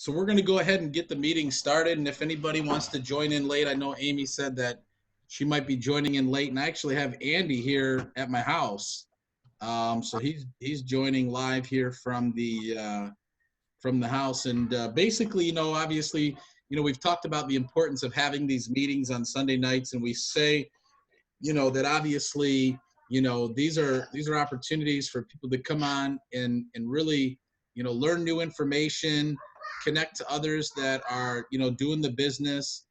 So we're going to go ahead and get the meeting started. And if anybody wants to join in late, I know Amy said that she might be joining in late. And I actually have Andy here at my house. So he's joining live here from the house. And basically, obviously, we've talked about the importance of having these meetings on Sunday nights. And we say, that obviously, these are opportunities for people to come on and really, learn new information, connect to others that are, doing the business,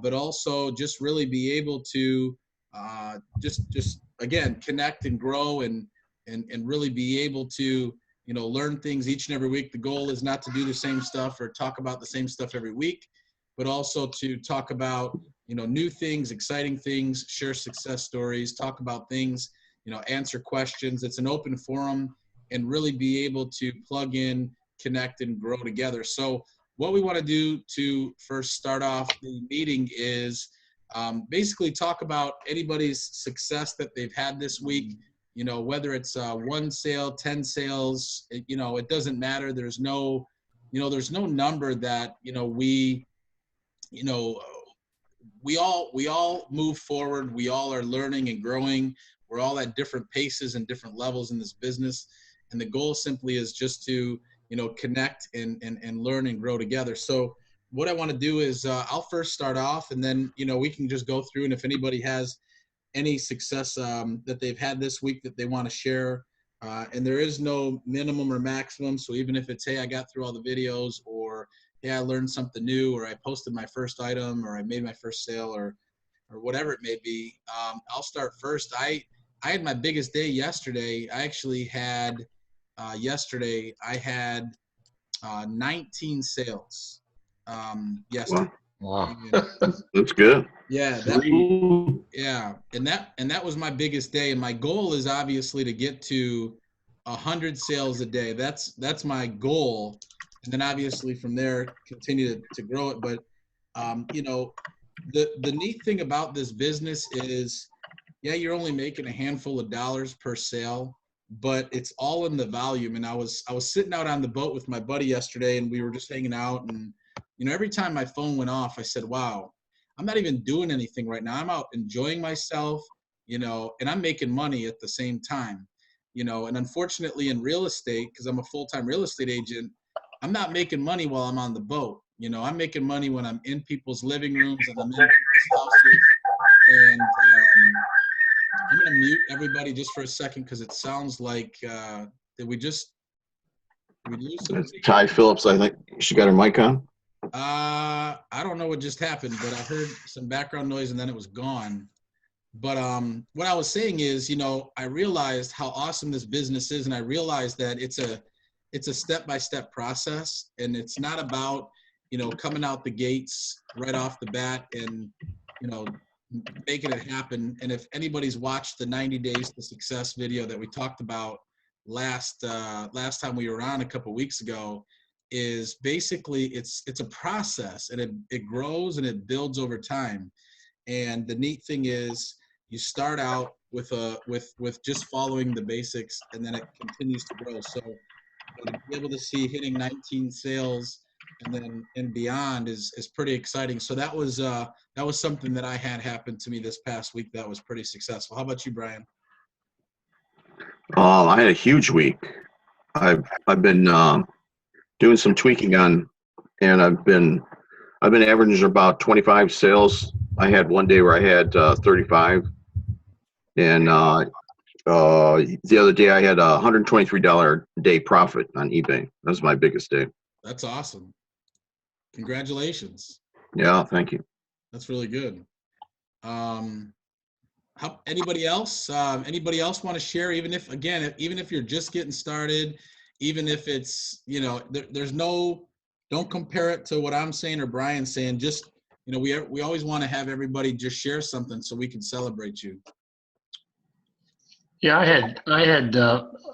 but also just really be able to just again, connect and grow and really be able to, learn things each and every week. The goal is not to do the same stuff or talk about the same stuff every week, but also to talk about, new things, exciting things, share success stories, talk about things, answer questions. It's an open forum and really be able to plug in, connect, and grow together. So what we want to do to first start off the meeting is basically talk about anybody's success that they've had this week, whether it's 1 sale, 10 sales, it doesn't matter. There's no number that, we all move forward. We all are learning and growing. We're all at different paces and different levels in this business. And the goal simply is just to, connect and learn and grow together. So what I want to do is I'll first start off, and then, we can just go through. And if anybody has any success that they've had this week that they want to share, and there is no minimum or maximum. So even if it's, hey, I got through all the videos, or hey, I learned something new, or I posted my first item, or I made my first sale, or whatever it may be, I'll start first. I had my biggest day yesterday. I actually had yesterday I had 19 sales yesterday. Wow. That's good. Yeah, and that was my biggest day. And my goal is obviously to get to 100 sales a day. That's my goal. And then obviously from there continue to grow it. But the neat thing about this business is, yeah, you're only making a handful of dollars per sale, but it's all in the volume. And I was sitting out on the boat with my buddy yesterday, and we were just hanging out. And every time my phone went off, I said, wow, I'm not even doing anything right now. I'm out enjoying myself, and I'm making money at the same time, and unfortunately in real estate, because I'm a full-time real estate agent, I'm not making money while I'm on the boat. I'm making money when I'm in people's living rooms and I'm in people's houses. And I'm going to mute everybody just for a second because it sounds like did we lose some? Ty Phillips, I think she got her mic on. I don't know what just happened, but I heard some background noise and then it was gone. But what I was saying is, I realized how awesome this business is, and I realized that it's a step-by-step process, and it's not about, coming out the gates right off the bat and, making it happen. And if anybody's watched the 90 Days to Success video that we talked about last time we were on a couple weeks ago, is basically it's a process, and it grows and it builds over time. And the neat thing is you start out with just following the basics, and then it continues to grow. So to be able to see hitting 19 sales and beyond is pretty exciting. So that was something that I had happen to me this past week that was pretty successful. How about you, Brian? I had a huge week. I've been doing some tweaking on, and I've been averaging about 25 sales. I had one day where I had 35, and the other day I had a $123 a day profit on eBay. That was my biggest day. That's awesome. Congratulations. Yeah, thank you. That's really good. Anybody else want to share? Even if you're just getting started, even if it's, there's no, don't compare it to what I'm saying or Brian's saying. Just, we always want to have everybody just share something so we can celebrate you. Yeah, I had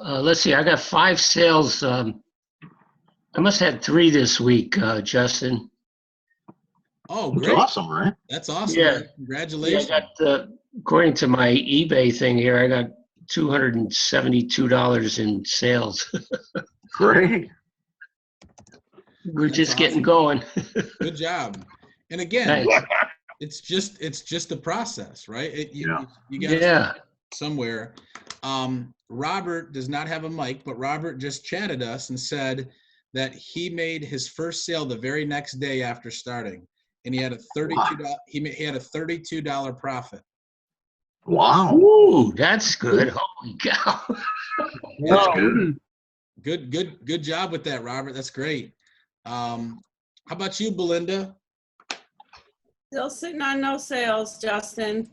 let's see, I got 5 sales. I must have had 3 this week, Justin. Oh, great. That's awesome, right? That's awesome. Yeah. Man. Congratulations. Yeah, I got, according to my eBay thing here, I got $272 in sales. Great. We're That's just getting awesome. going. Good job. And again, Thanks. it's just a process, right? Yeah. You got to Yeah. start somewhere. Robert does not have a mic, but Robert just chatted us and said that he made his first sale the very next day after starting, and he had a $32 he had a $32 profit. Wow. Ooh, that's good. Holy cow. That's good. Good job with that, Robert. That's great. How about you, Belinda? Still sitting on no sales, Justin.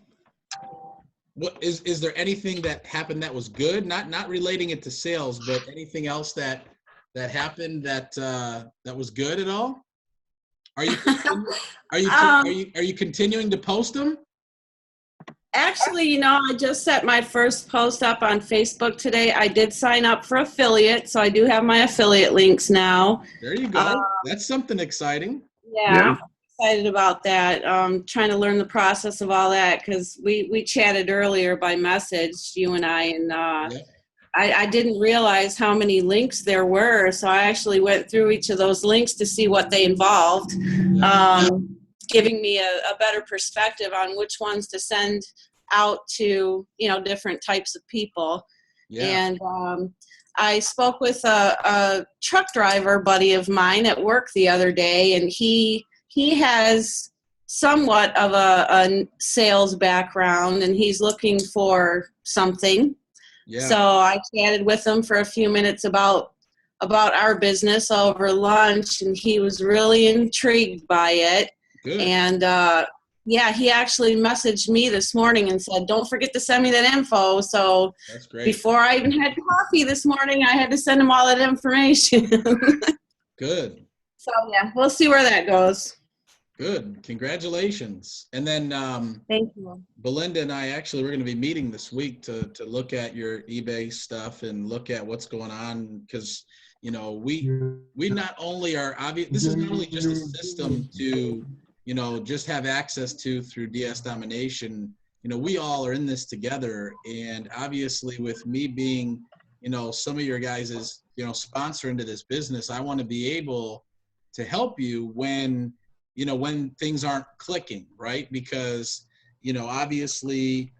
What is there anything that happened that was good? Not relating it to sales, but anything else that happened that was good at all? Are you continuing to post them? Actually, I just set my first post up on Facebook today. I did sign up for affiliate, so I do have my affiliate links now. There you go. That's something exciting. Yeah. I'm excited about that. Trying to learn the process of all that because we chatted earlier by message, you and I, and Yep. I didn't realize how many links there were, so I actually went through each of those links to see what they involved, giving me a better perspective on which ones to send out to, different types of people. Yeah. And I spoke with a truck driver buddy of mine at work the other day, and he has somewhat of a sales background, and he's looking for something. Yeah. So I chatted with him for a few minutes about our business over lunch, and he was really intrigued by it. Good. And he actually messaged me this morning and said, "Don't forget to send me that info." So that's great. Before I even had coffee this morning, I had to send him all that information. Good. So we'll see where that goes. Good. Congratulations. And then Thank you. Belinda and I actually we're going to be meeting this week to look at your eBay stuff and look at what's going on because we not only are obvious. This is not only just a system to just have access to through DS Domination. We all are in this together, and obviously with me being some of your guys is sponsor into this business, I want to be able to help you when things aren't clicking, right? Because, obviously,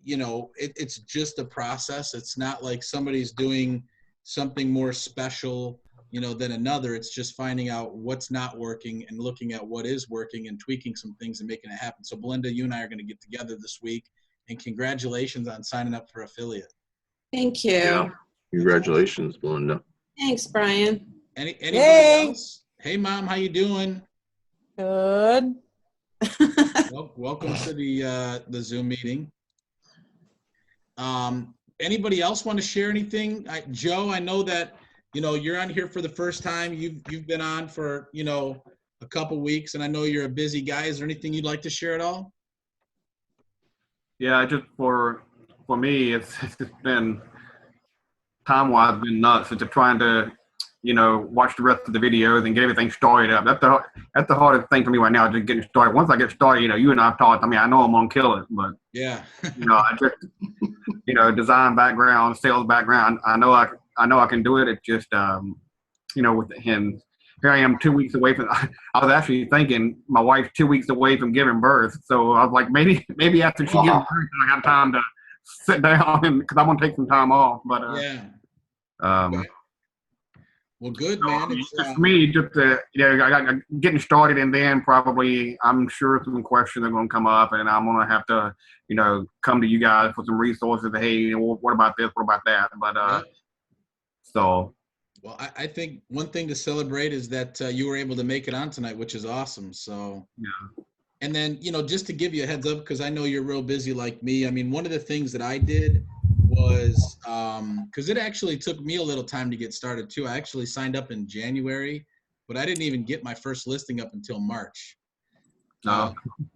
it's just a process. It's not like somebody's doing something more special, than another. It's just finding out what's not working and looking at what is working and tweaking some things and making it happen. So Belinda, you and I are going to get together this week, and congratulations on signing up for affiliate. Thank you. Yeah. Congratulations, Belinda. Thanks, Brian. Anybody else? Hey, Mom, how you doing? Good. Well, welcome to the Zoom meeting. Anybody else want to share anything? Joe, I know that you're on here for the first time. You've been on for a couple weeks, and I know you're a busy guy. Is there anything you'd like to share at all? Yeah, just for me, it's just been time-wise been nuts into trying to watch the rest of the videos and get everything started up. That's the hardest thing for me right now, just getting started. Once I get started, you and I've talked. I mean, I know I'm gonna kill it, but yeah, I just design background, sales background. I know I can do it. It's just with him. Here I am 2 weeks away from. I was actually thinking my wife's 2 weeks away from giving birth, so I was like, maybe after she gives birth, I have time to sit down and because I'm gonna take some time off. But yeah. Okay. Well, good, man. It's just for me, just I got getting started, and then probably I'm sure some questions are going to come up, and I'm going to have to, come to you guys for some resources. Hey, what about this? What about that? But so. Well, I think one thing to celebrate is that you were able to make it on tonight, which is awesome. So. Yeah. And then just to give you a heads up, because I know you're real busy like me. I mean, one of the things that I did was because it actually took me a little time to get started too. I actually signed up in January, but I didn't even get my first listing up until March.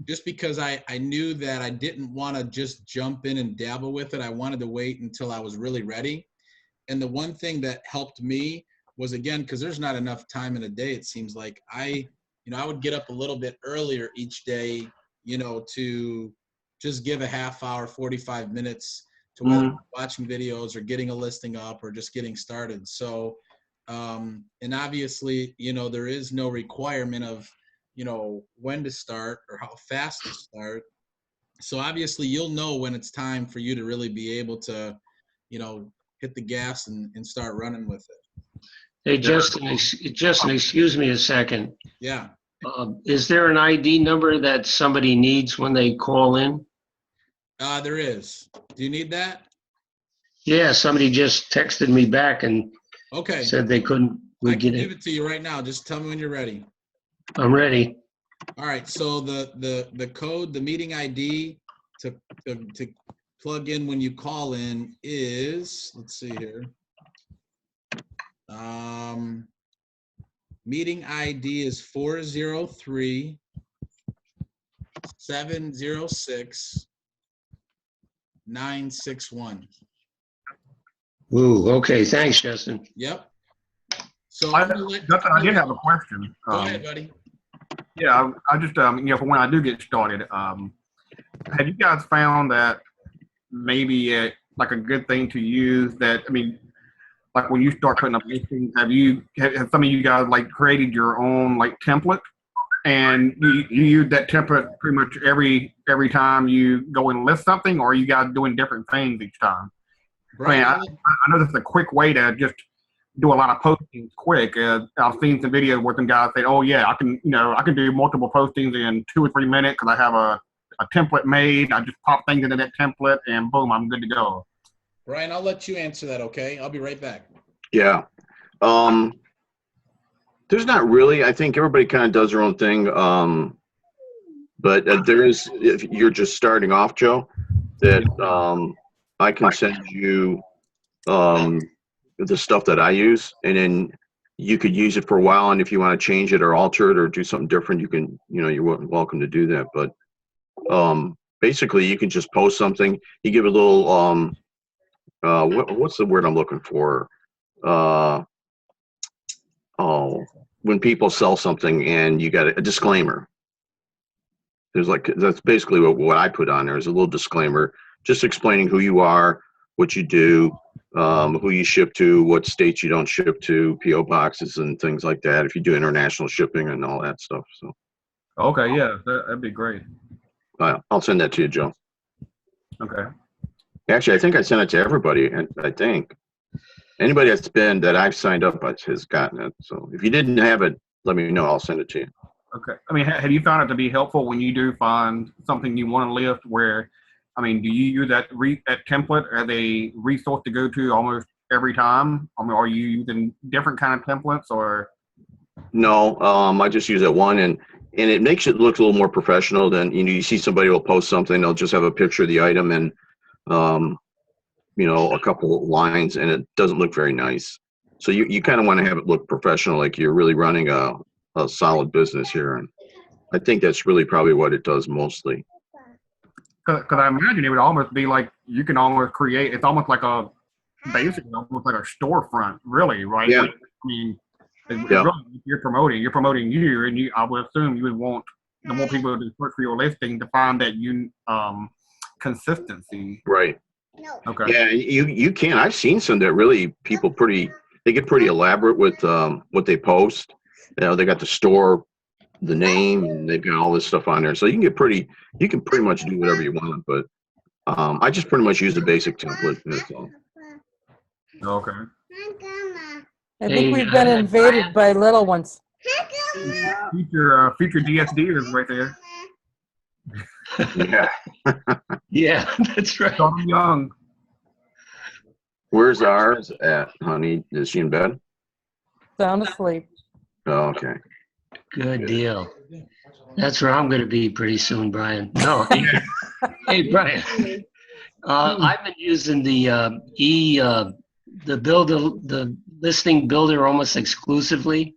Just because I knew that I didn't want to just jump in and dabble with it. I wanted to wait until I was really ready. And the one thing that helped me was, again, because there's not enough time in a day, it seems like I would get up a little bit earlier each day, to just give a half hour, 45 minutes to whether watching videos or getting a listing up or just getting started. So And obviously, there is no requirement of, when to start or how fast to start. So obviously you'll know when it's time for you to really be able to, hit the gas and start running with it. Hey, Justin, excuse me a second. Yeah. Is there an ID number that somebody needs when they call in? There is. Do you need that? Yeah, somebody just texted me back and Okay. said they couldn't I get can give it. it to you right now. Just tell me when you're ready. I'm ready. All right. So the code, the meeting ID to plug in when you call in is, let's see here. Meeting ID is 403 706 961. Ooh, okay. Thanks, Justin. Yep. So Justin, I did have a question. Go ahead, buddy. Yeah, I just, for when I do get started, have you guys found that maybe like a good thing to use that, like when you start putting up listings, have some of you guys like created your own like template, and you use that template pretty much every time you go and list something, or are you guys doing different things each time? Brian, I know this is a quick way to just do a lot of postings quick. I've seen some videos where some guys say, "Oh yeah, I can do multiple postings in 2 or 3 minutes because I have a template made. I just pop things into that template and boom, I'm good to go." Brian, I'll let you answer that. Okay, I'll be right back. Yeah. There's not really. I think everybody kind of does their own thing. But there is, if you're just starting off, Joe, that I can send you the stuff that I use, and then you could use it for a while. And if you want to change it or alter it or do something different, you can, you're welcome to do that. But basically, you can just post something. You give a little, what's the word I'm looking for? When people sell something and you got a disclaimer. That's basically what I put on there is a little disclaimer, just explaining who you are, what you do, who you ship to, what states you don't ship to, PO boxes and things like that. If you do international shipping and all that stuff. So. Okay, yeah, that'd be great. I'll send that to you, Joe. Okay. Actually, I think I sent it to everybody. I think anybody that I've signed up has gotten it. So if you didn't have it, let me know. I'll send it to you. Okay. Have you found it to be helpful when you do find something you want to lift? Where, do you use that template as a resource to go to almost every time? Are you using different kind of templates or? No, I just use that one, and it makes it look a little more professional than you see somebody will post something, they'll just have a picture of the item and a couple of lines, and it doesn't look very nice. So you kind of want to have it look professional, like you're really running a solid business here, and I think that's really probably what it does mostly. Because I imagine it would almost be like you can almost create. It's almost like basically almost like a storefront, really, right? Yeah. Really, you're promoting you, and I would assume you would want the more people to search for your listing to find that consistency. Right. Okay. Yeah, you can. I've seen some that really they get pretty elaborate with what they post. They got the store, the name, and they've got all this stuff on there. So you can pretty much do whatever you want. But I just pretty much use a basic template. That's all. Okay. I think we've been invaded by little ones. Future DSD is right there. Yeah. Yeah, that's right. So young. Where's ours at, honey? Is she in bed? Sound asleep. Oh, okay. Good deal. That's where I'm going to be pretty soon, Brian. No. Hey, Brian. I've been using the the listing builder almost exclusively.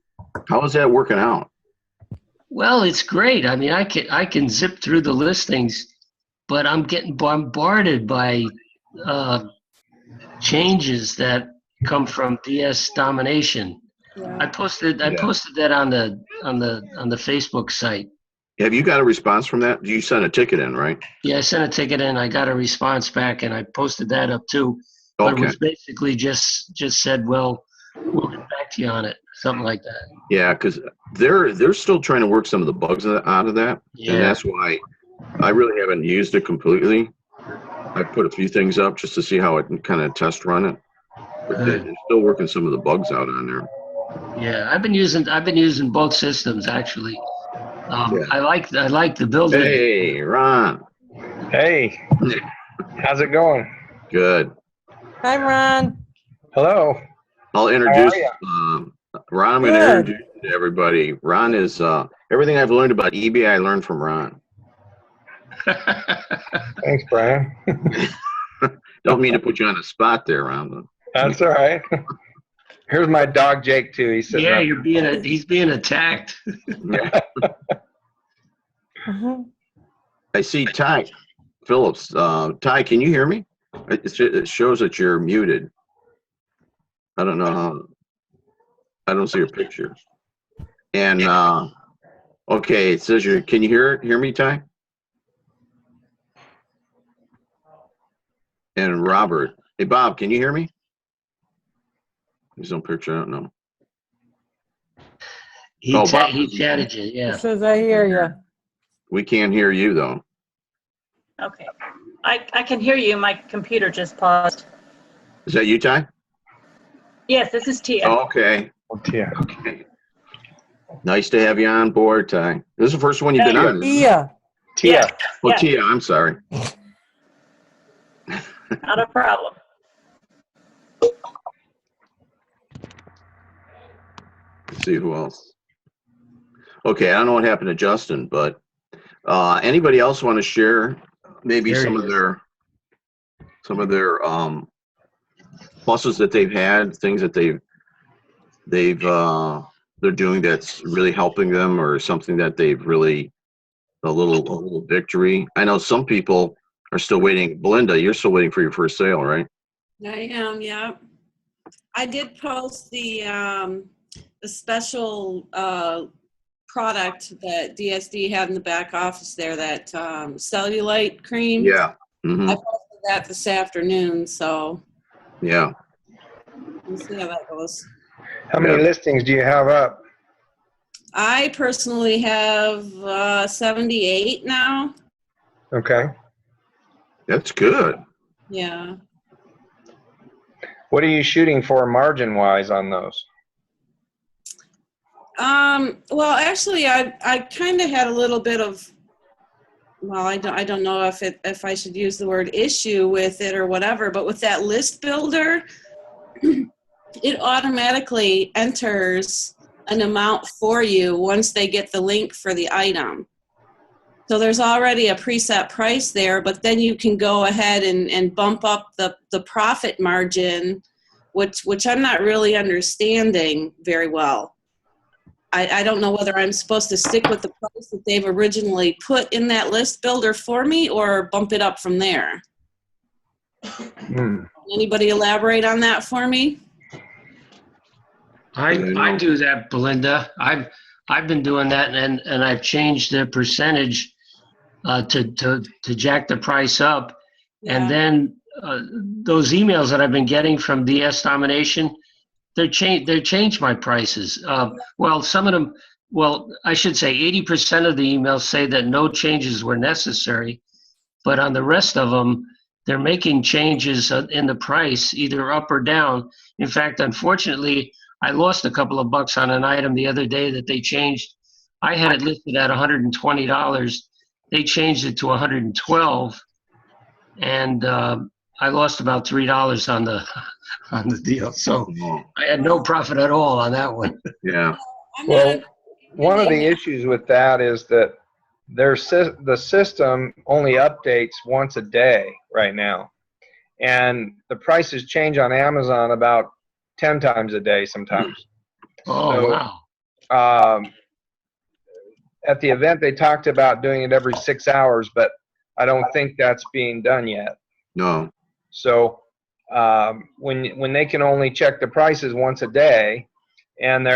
How is that working out? Well, it's great. I can zip through the listings, but I'm getting bombarded by changes that come from Domination. Yeah. I posted that on the Facebook site. Have you got a response from that? You sent a ticket in, right? Yeah, I sent a ticket in. I got a response back, and I posted that up too. But it was basically just said, well, we'll get back back to you on it, something like that. Yeah, because they're still trying to work some of the bugs out of that, Yeah. and that's why I really haven't used it completely. I put a few things up just to see how it can kind of test run it, but they're still working some of the bugs out on there. Yeah, I've been using both systems actually. Yeah. I like the builder. Hey, Ron. Hey, how's it going? Good. Hi, Ron. Hello. I'll introduce How Ron. I'm going to introduce you to everybody. Ron is everything I've learned about eBay. I learned from Ron. Thanks, Brian. Don't mean to put you on the spot there, Ron. But That's all right. Here's my dog Jake too. He's sitting Yeah, up. he's being attacked. yeah. I see Ty Phillips. Ty, can you hear me? It shows that you're muted. I don't know how. I don't see your picture. And okay, it says you. Can you hear me, Ty? And Robert. Hey, Bob, can you hear me? There's no picture. I don't know. He chatted you. It Yeah. says, I hear you. We can't hear you though. Okay. I can hear you. My computer just paused. Is that you, Ty? Yes, this is Tia. Oh, okay. Yeah. Okay. Nice to have you on board, Ty. This is the first one you've been on. Tia. Tia. Oh, Yeah. Tia, I'm sorry. Not a problem. Let's see who else. Okay, I don't know what happened to Justin, but anybody else want to share maybe There some he of is. their pluses that they've had, things that they're doing that's really helping them, or something that they've really a little victory. I know some people are still waiting. Belinda, you're still waiting for your first sale, right? I am, yeah. I did post the special product that DSD had in the back office there, that cellulite cream. Yeah. I posted that this afternoon, so Yeah. we'll see how that goes. How many listings do you have up? I personally have 78 now. Okay. That's good. Yeah. What are you shooting for margin wise on those? Well, actually, I kind of had a little bit of, well, I don't know if I should use the word issue with it or whatever, but with that list builder, it automatically enters an amount for you once they get the link for the item. So there's already a preset price there, but then you can go ahead and bump up the profit margin, which I'm not really understanding very well. I don't know whether I'm supposed to stick with the price that they've originally put in that list builder for me or bump it up from there. Anybody elaborate on that for me? I do that, Belinda. I've been doing that, and I've changed the percentage to jack the price up, and then those emails that I've been getting from DS Domination, they changed my prices. Well, some of them, well, I should say 80% of the emails say that no changes were necessary, but on the rest of them, they're making changes in the price, either up or down. In fact, unfortunately, I lost a couple of bucks on an item the other day that they changed. I had it listed at $120. They changed it to $112, and I lost about $3 on the deal. So I had no profit at all on that one. Yeah. Well, one of the issues with that is that the system only updates once a day right now, and the prices change on Amazon about 10 times a day sometimes. Oh, so, wow. At the event, they talked about doing it every 6 hours, but I don't think that's being done yet. No. So when they can only check the prices once a day, and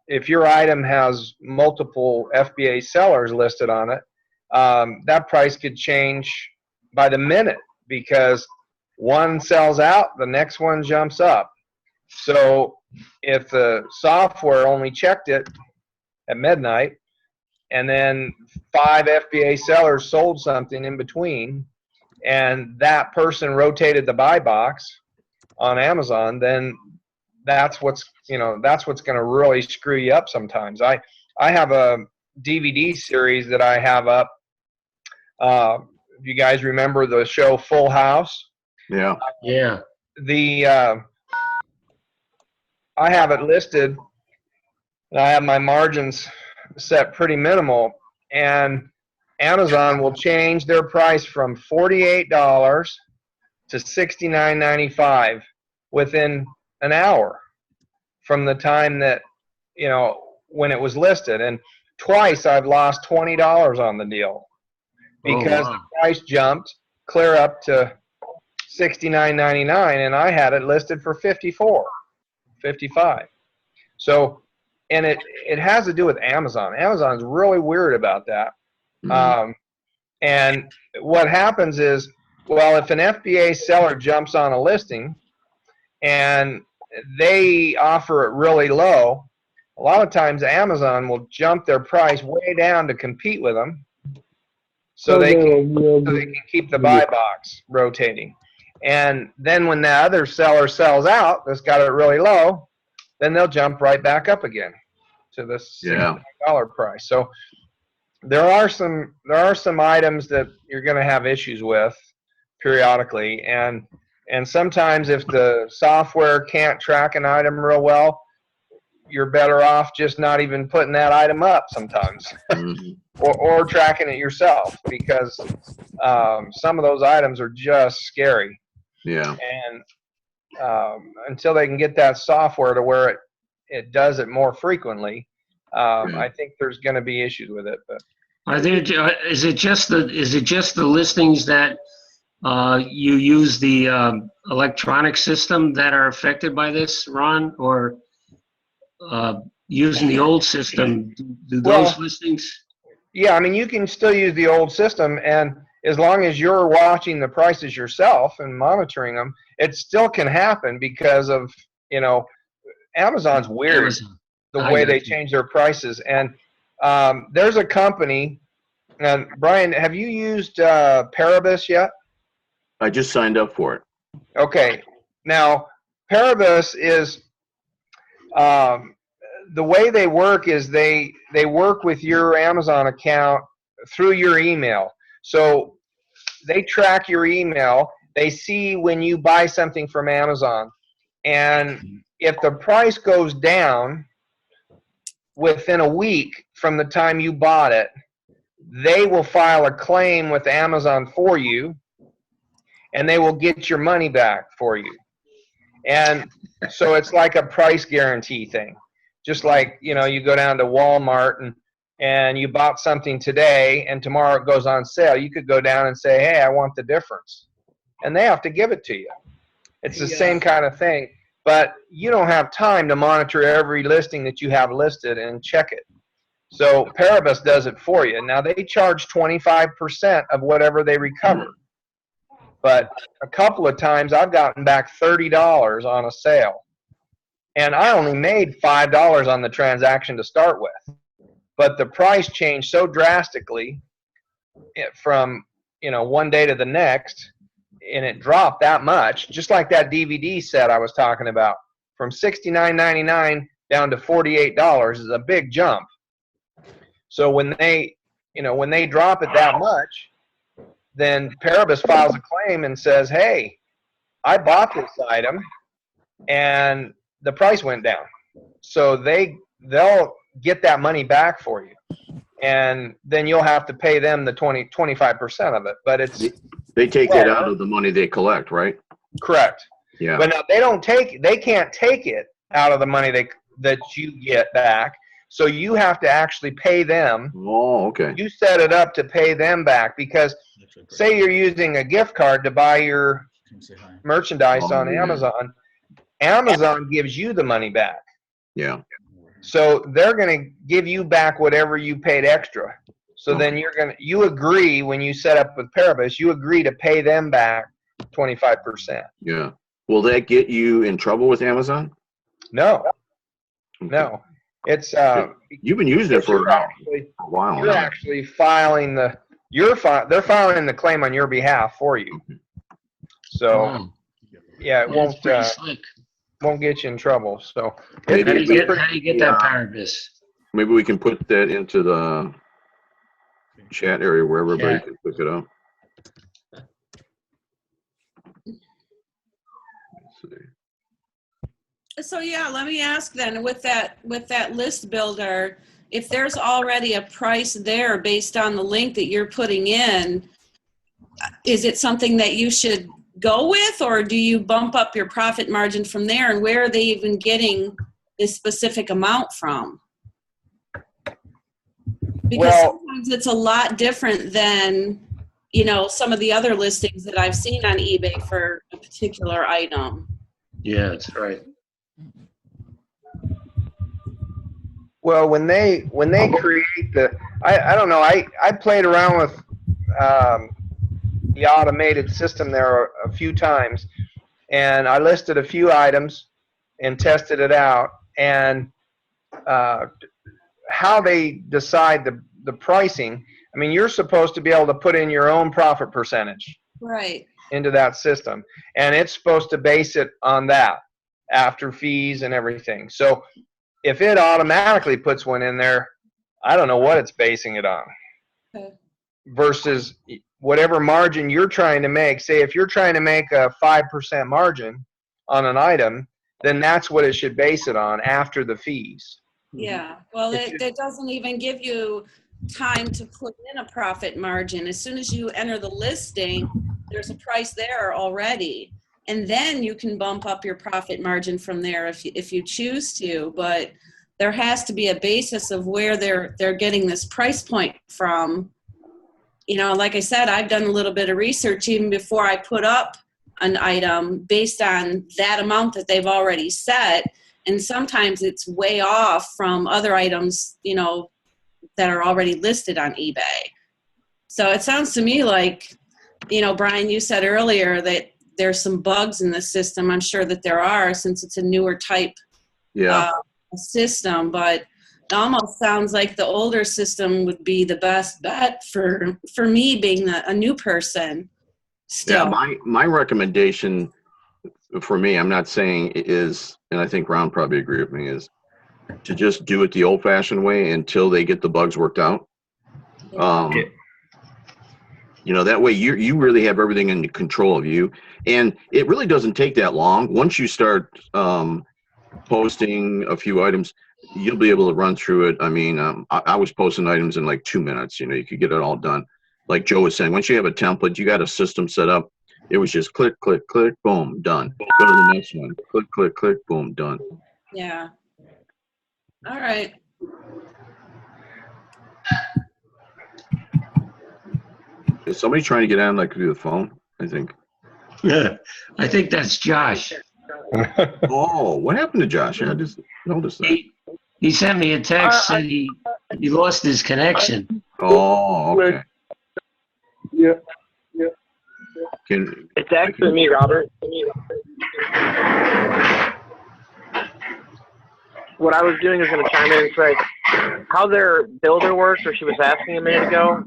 if your item has multiple FBA sellers listed on it, that price could change by the minute, because one sells out, the next one jumps up. So if the software only checked it at midnight, and then 5 FBA sellers sold something in between, and that person rotated the buy box on Amazon, then that's what's going to really screw you up sometimes. I have a DVD series that I have up. If you guys remember the show Full House? Yeah. Yeah. I have it listed, and I have my margins set pretty minimal, and Amazon will change their price from $48 to $69.95 within an hour from the time that, when it was listed. And twice I've lost $20 on the deal because the price jumped clear up to $69.99, and I had it listed for $54, $55. So, and it has to do with Amazon. Amazon's really weird about that. Mhm. And what happens is, well, if an FBA seller jumps on a listing and they offer it really low, a lot of times Amazon will jump their price way down to compete with them, so they can keep the buy box rotating. And then when the other seller sells out that's got it really low, then they'll jump right back up again to the $69 price. So there are some items that you're going to have issues with periodically, and sometimes if the software can't track an item real well, you're better off just not even putting that item up sometimes. Mhm. or tracking it yourself, because some of those items are just scary. Yeah. And until they can get that software to where it does it more frequently, I think there's going to be issues with it. But Is it just the listings that you use the electronic system that are affected by this, Ron, or using the old system? Do those listings? Yeah, I mean, you can still use the old system, and as long as you're watching the prices yourself and monitoring them, it still can happen because of, Amazon's weird, the way they change their prices. And there's a company, and Brian, have you used Paribus yet? I just signed up for it. Okay. Now, Paribus is, the way they work is they work with your Amazon account through your email. So they track your email. They see when you buy something from Amazon. And if the price goes down within a week from the time you bought it, they will file a claim with Amazon for you, and they will get your money back for you. And so it's like a price guarantee thing. Just like, you go down to Walmart and you bought something today and tomorrow it goes on sale. You could go down and say, hey, I want the difference. And they have to give it to you. It's the same kind of thing. But you don't have time to monitor every listing that you have listed and check it. So Paribus does it for you. Now they charge 25% of whatever they recover. But a couple of times I've gotten back $30 on a sale. And I only made $5 on the transaction to start with. But the price changed so drastically from, one day to the next, and it dropped that much, just like that DVD set I was talking about. From $69.99 down to $48 is a big jump. So when they drop it that much, then Paribus files a claim and says, hey, I bought this item and the price went down. So they'll get that money back for you. And then you'll have to pay them the 25% of it. But they take that out of the money they collect, right? Correct. Yeah. But now they can't take it out of the money that you get back. So you have to actually pay them. Oh, okay. You set it up to pay them back, because say you're using a gift card to buy your merchandise on Amazon. Amazon gives you the money back. Yeah. So they're going to give you back whatever you paid extra. So then you agree, when you set up with Paribus, you agree to pay them back 25%. Yeah. Will that get you in trouble with Amazon? No, Okay. no. It's You've been using it for a while you're now. actually filing the they're filing the claim on your behalf for you. So Oh, yeah, it that's pretty slick. won't get you in trouble. So Maybe How do you it's get that Paribus? Maybe we can put that into the chat area where everybody Chat. can pick it up. Let's see. So yeah, let me ask then, with that list builder, if there's already a price there based on the link that you're putting in, is it something that you should go with, or do you bump up your profit margin from there? And where are they even getting this specific amount from? Because sometimes it's a lot different than, you know, some of the other listings that I've seen on eBay for a particular item. Yeah, that's right. Well, when they create the, I don't know, I played around with the automated system there a few times, and I listed a few items and tested it out, and how they decide the pricing. I mean, you're supposed to be able to put in your own profit percentage Right. into that system, and it's supposed to base it on that after fees and everything. So if it automatically puts one in there, I don't know what it's basing it on. Okay. Versus whatever margin you're trying to make. Say if you're trying to make a 5% margin on an item, then that's what it should base it on after the fees. Yeah. Well, it doesn't even give you time to put in a profit margin. As soon as you enter the listing, there's a price there already. And then you can bump up your profit margin from there if you choose to. But there has to be a basis of where they're getting this price point from. You know, like I said, I've done a little bit of research even before I put up an item based on that amount that they've already set. And sometimes it's way off from other items, you know, that are already listed on eBay. So it sounds to me like, you know, Brian, you said earlier that there's some bugs in the system. I'm sure that there are, since it's a newer type system, but it almost sounds like the older system would be the best bet for me, being a new person still. Yeah, my recommendation for me, I'm not saying is, and I think Ron probably agree with me, is to just do it the old-fashioned way until they get the bugs worked out. You know, that way you really have everything in control of you, and it really doesn't take that long. Once you start posting a few items, you'll be able to run through it. I mean, I was posting items in like 2 minutes. You know, you could get it all done. Like Joe was saying, once you have a template, you got a system set up. It was just click, click, click, boom, done. Go to the next one. Click, click, click, boom, done. Yeah. All right. Is somebody trying to get on like through the phone? I think. Yeah, I think that's Josh. Oh, what happened to Josh? I just noticed that. He sent me a text, said he lost his connection. Oh, okay. Yeah. It's actually me, Robert. What I was doing is going to chime in and say how their builder works, or she was asking a minute ago.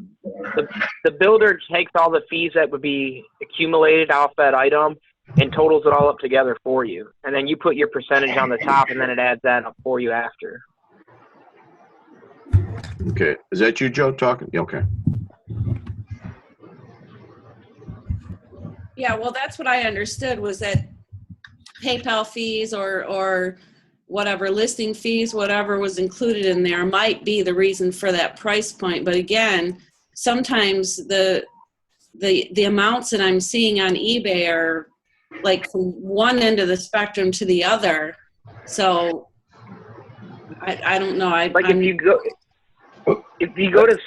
The builder takes all the fees that would be accumulated off that item and totals it all up together for you. And then you put your percentage on the top, and then it adds that up for you after. Okay. Is that you, Joe, talking? Yeah, okay. Yeah, well, that's what I understood, was that PayPal fees or whatever listing fees, whatever was included in there, might be the reason for that price point. But again, sometimes the amounts that I'm seeing on eBay are like from one end of the spectrum to the other. So I don't know. If you go to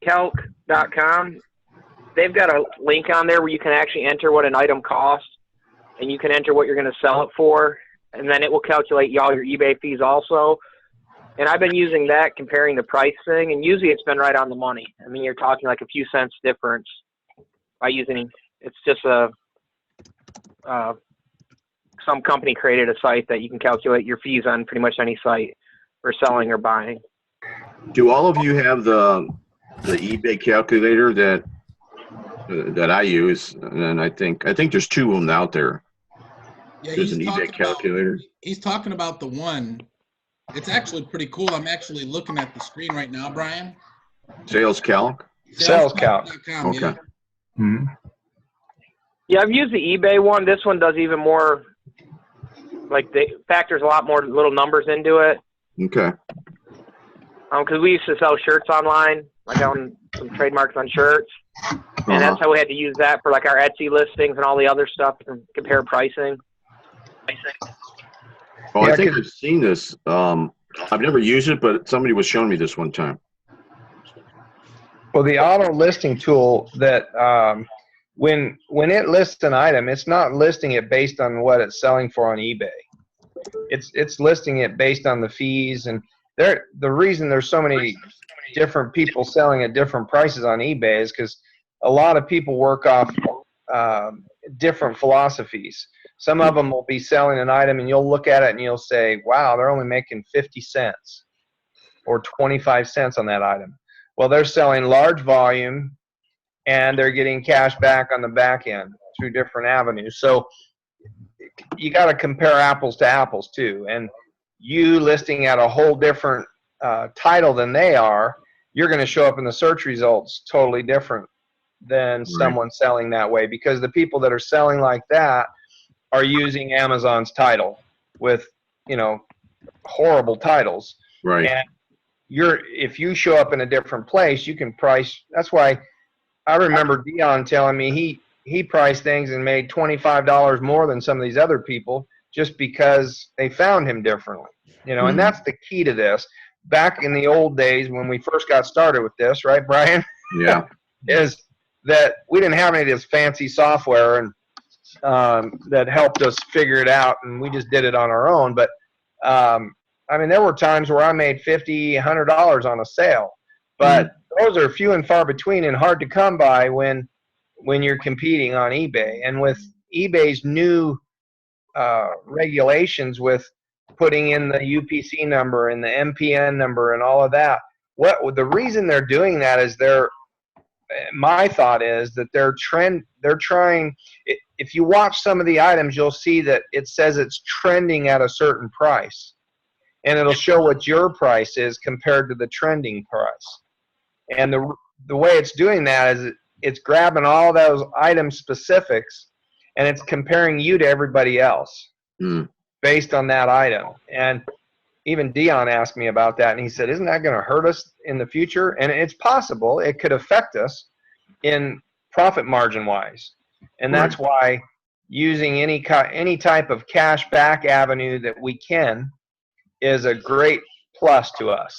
salescalc.com, they've got a link on there where you can actually enter what an item costs, and you can enter what you're going to sell it for, and then it will calculate all your eBay fees also. And I've been using that, comparing the pricing, and usually it's been right on the money. I mean, you're talking like a few cents difference by using, it's just a some company created a site that you can calculate your fees on pretty much any site for selling or buying. Do all of you have the eBay calculator that I use? And I think there's two of them out there. Yeah, There's an eBay calculator. He's talking about the one. It's actually pretty cool. I'm actually looking at the screen right now, Brian. Sales Calc? Salescalc.com. Okay. Yeah. Mhm. Yeah, I've used the eBay one. This one does even more, like the factors a lot more little numbers into it. Okay. Because we used to sell shirts online, like on some trademarks on shirts. And that's how we had to use that for like our Etsy listings and all the other stuff and compare pricing. Oh, I think I've seen this. I've never used it, but somebody was showing me this one time. Well, the auto listing tool that when it lists an item, it's not listing it based on what it's selling for on eBay. It's listing it based on the fees, and the reason there's so many different people selling at different prices on eBay is because a lot of people work off different philosophies. Some of them will be selling an item and you'll look at it and you'll say, wow, they're only making 50 cents or 25 cents on that item. Well, they're selling large volume and they're getting cash back on the back end through different avenues. So you got to compare apples to apples too. And you listing at a whole different title than they are, you're going to show up in the search results totally different than someone selling that way, because the people that are selling like that are using Amazon's title with, horrible titles. Right. And if you show up in a different place, you can price. That's why I remember Dion telling me he priced things and made $25 more than some of these other people just because they found him differently. And that's the key to this. Back in the old days when we first got started with this, right, Brian? Yeah. Is that we didn't have any of this fancy software and that helped us figure it out, and we just did it on our own. But there were times where I made $50, $100 on a sale, but those are few and far between and hard to come by when you're competing on eBay. And with eBay's new regulations with putting in the UPC number and the MPN number and all of that, the reason they're doing that is my thought is that they're trying. If you watch some of the items, you'll see that it says it's trending at a certain price, and it'll show what your price is compared to the trending price. And the way it's doing that is it's grabbing all those item specifics and it's comparing you to everybody else based on that item. And even Dion asked me about that, and he said, isn't that going to hurt us in the future? And it's possible it could affect us in profit margin wise. And that's why using any type of cash back avenue that we can is a great plus to us.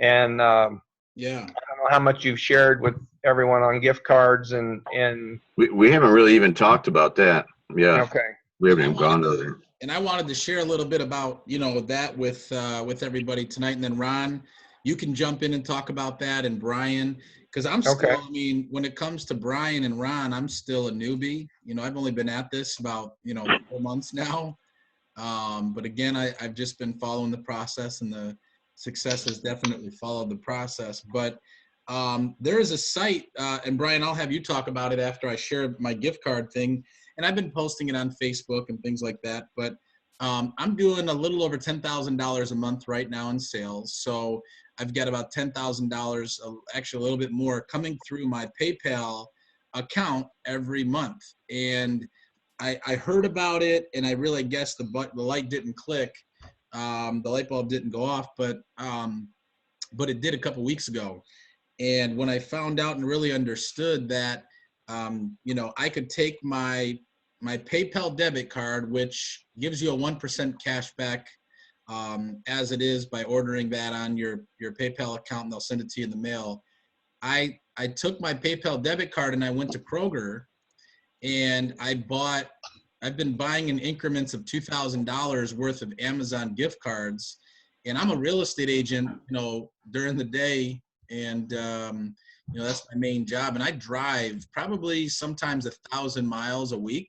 And I don't know how much you've shared with everyone on gift cards and we haven't really even talked about that. Yeah. Okay. We haven't even gone to there. And I wanted to share a little bit about, that with everybody tonight. And then Ron, you can jump in and talk about that, and Brian, because I'm still, when it comes to Brian and Ron, I'm still a newbie. I've only been at this about, 4 months now. But again, I've just been following the process, and the success has definitely followed the process. But there is a site, and Brian, I'll have you talk about it after I share my gift card thing. And I've been posting it on Facebook and things like that. But I'm doing a little over $10,000 a month right now in sales. So I've got about $10,000, actually a little bit more, coming through my PayPal account every month. And I heard about it, and I really guess the light didn't click. The light bulb didn't go off, but it did a couple weeks ago. And when I found out and really understood that, I could take my PayPal debit card, which gives you a 1% cash back as it is by ordering that on your PayPal account, and they'll send it to you in the mail. I took my PayPal debit card and I went to Kroger, and I've been buying in increments of $2,000 worth of Amazon gift cards. And I'm a real estate agent, during the day, and that's my main job. And I drive probably sometimes 1,000 miles a week.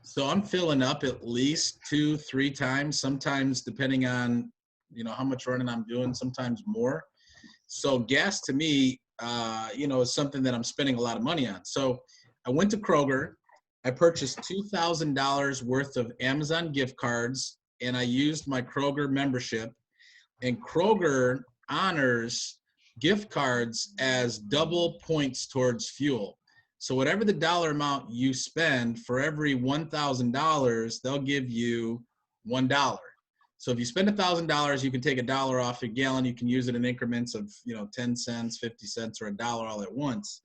So I'm filling up at least 2-3 times, sometimes depending on, how much running I'm doing, sometimes more. So gas to me, is something that I'm spending a lot of money on. So I went to Kroger, I purchased $2,000 worth of Amazon gift cards, and I used my Kroger membership. And Kroger honors gift cards as double points towards fuel. So whatever the dollar amount you spend, for every $1,000, they'll give you $1. So if you spend $1,000, you can take $1 off a gallon. You can use it in increments of 10 cents, 50 cents, or $1 all at once.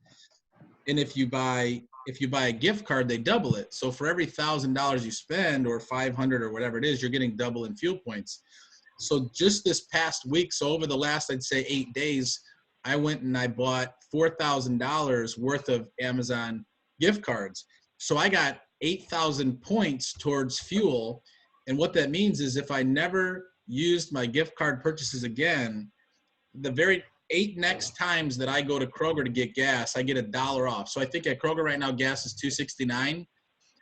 And if you buy a gift card, they double it. So for every $1,000 you spend, or 500 or whatever it is, you're getting double in fuel points. So just this past week, so over the last, I'd say 8 days, I went and I bought $4,000 worth of Amazon gift cards. So I got 8,000 points towards fuel. And what that means is if I never used my gift card purchases again, the very 8 next times that I go to Kroger to get gas, I get $1 off. So I think at Kroger right now, gas is $2.69.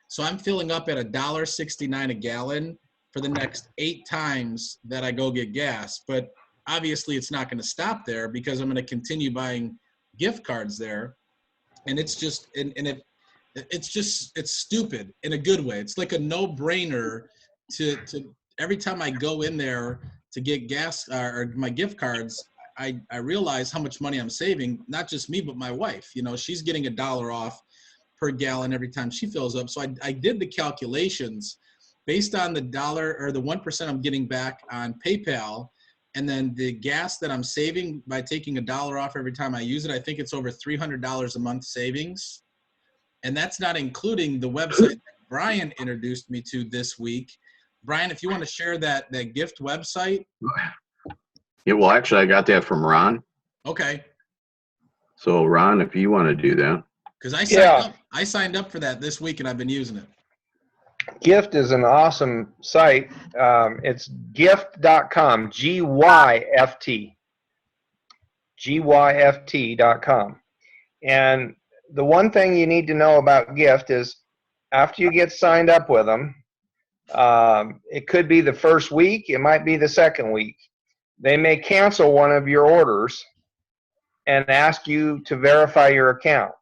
So I'm filling up at $1.69 a gallon for the next 8 times that I go get gas. But obviously it's not going to stop there, because I'm going to continue buying gift cards there. And it's just, it's stupid in a good way. It's like a no-brainer to every time I go in there to get gas or my gift cards, I realize how much money I'm saving, not just me, but my wife. She's getting $1 off per gallon every time she fills up. So I did the calculations based on the dollar or the 1% I'm getting back on PayPal, and then the gas that I'm saving by taking $1 off every time I use it. I think it's over $300 a month savings. And that's not including the website that Brian introduced me to this week. Brian, if you want to share that gift website. Yeah, well, actually, I got that from Ron. Okay. So, Ron, if you want to do that. Because I signed up for that this week, and I've been using it. Gift is an awesome site. It's gift.com, G-Y-F-T, G-Y-F-T.com. And the one thing you need to know about Gift is after you get signed up with them, it could be the first week, it might be the second week. They may cancel one of your orders and ask you to verify your account.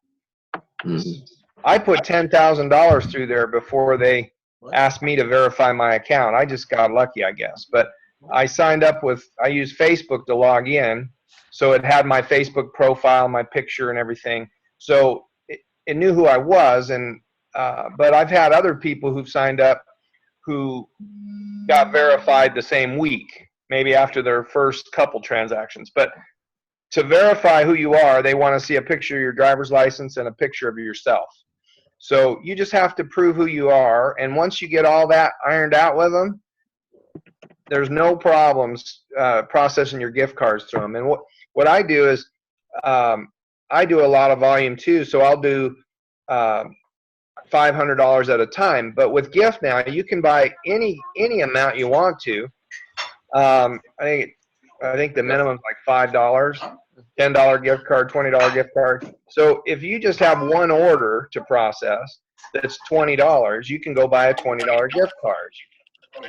Mm-hmm. I put $10,000 through there before they asked me to verify my account. I just got lucky, I guess. But I signed up I used Facebook to log in, so it had my Facebook profile, my picture, and everything. So it knew who I was. But I've had other people who've signed up who got verified the same week, maybe after their first couple transactions. But to verify who you are, they want to see a picture of your driver's license and a picture of yourself. So you just have to prove who you are, and once you get all that ironed out with them, there's no problems processing your gift cards through them. And what I do is I do a lot of volume too, so I'll do $500 at a time. But with Gift now, you can buy any amount you want to. I think the minimum is like $5. $10 gift card, $20 gift card. So if you just have one order to process that's $20, you can go buy a $20 gift card.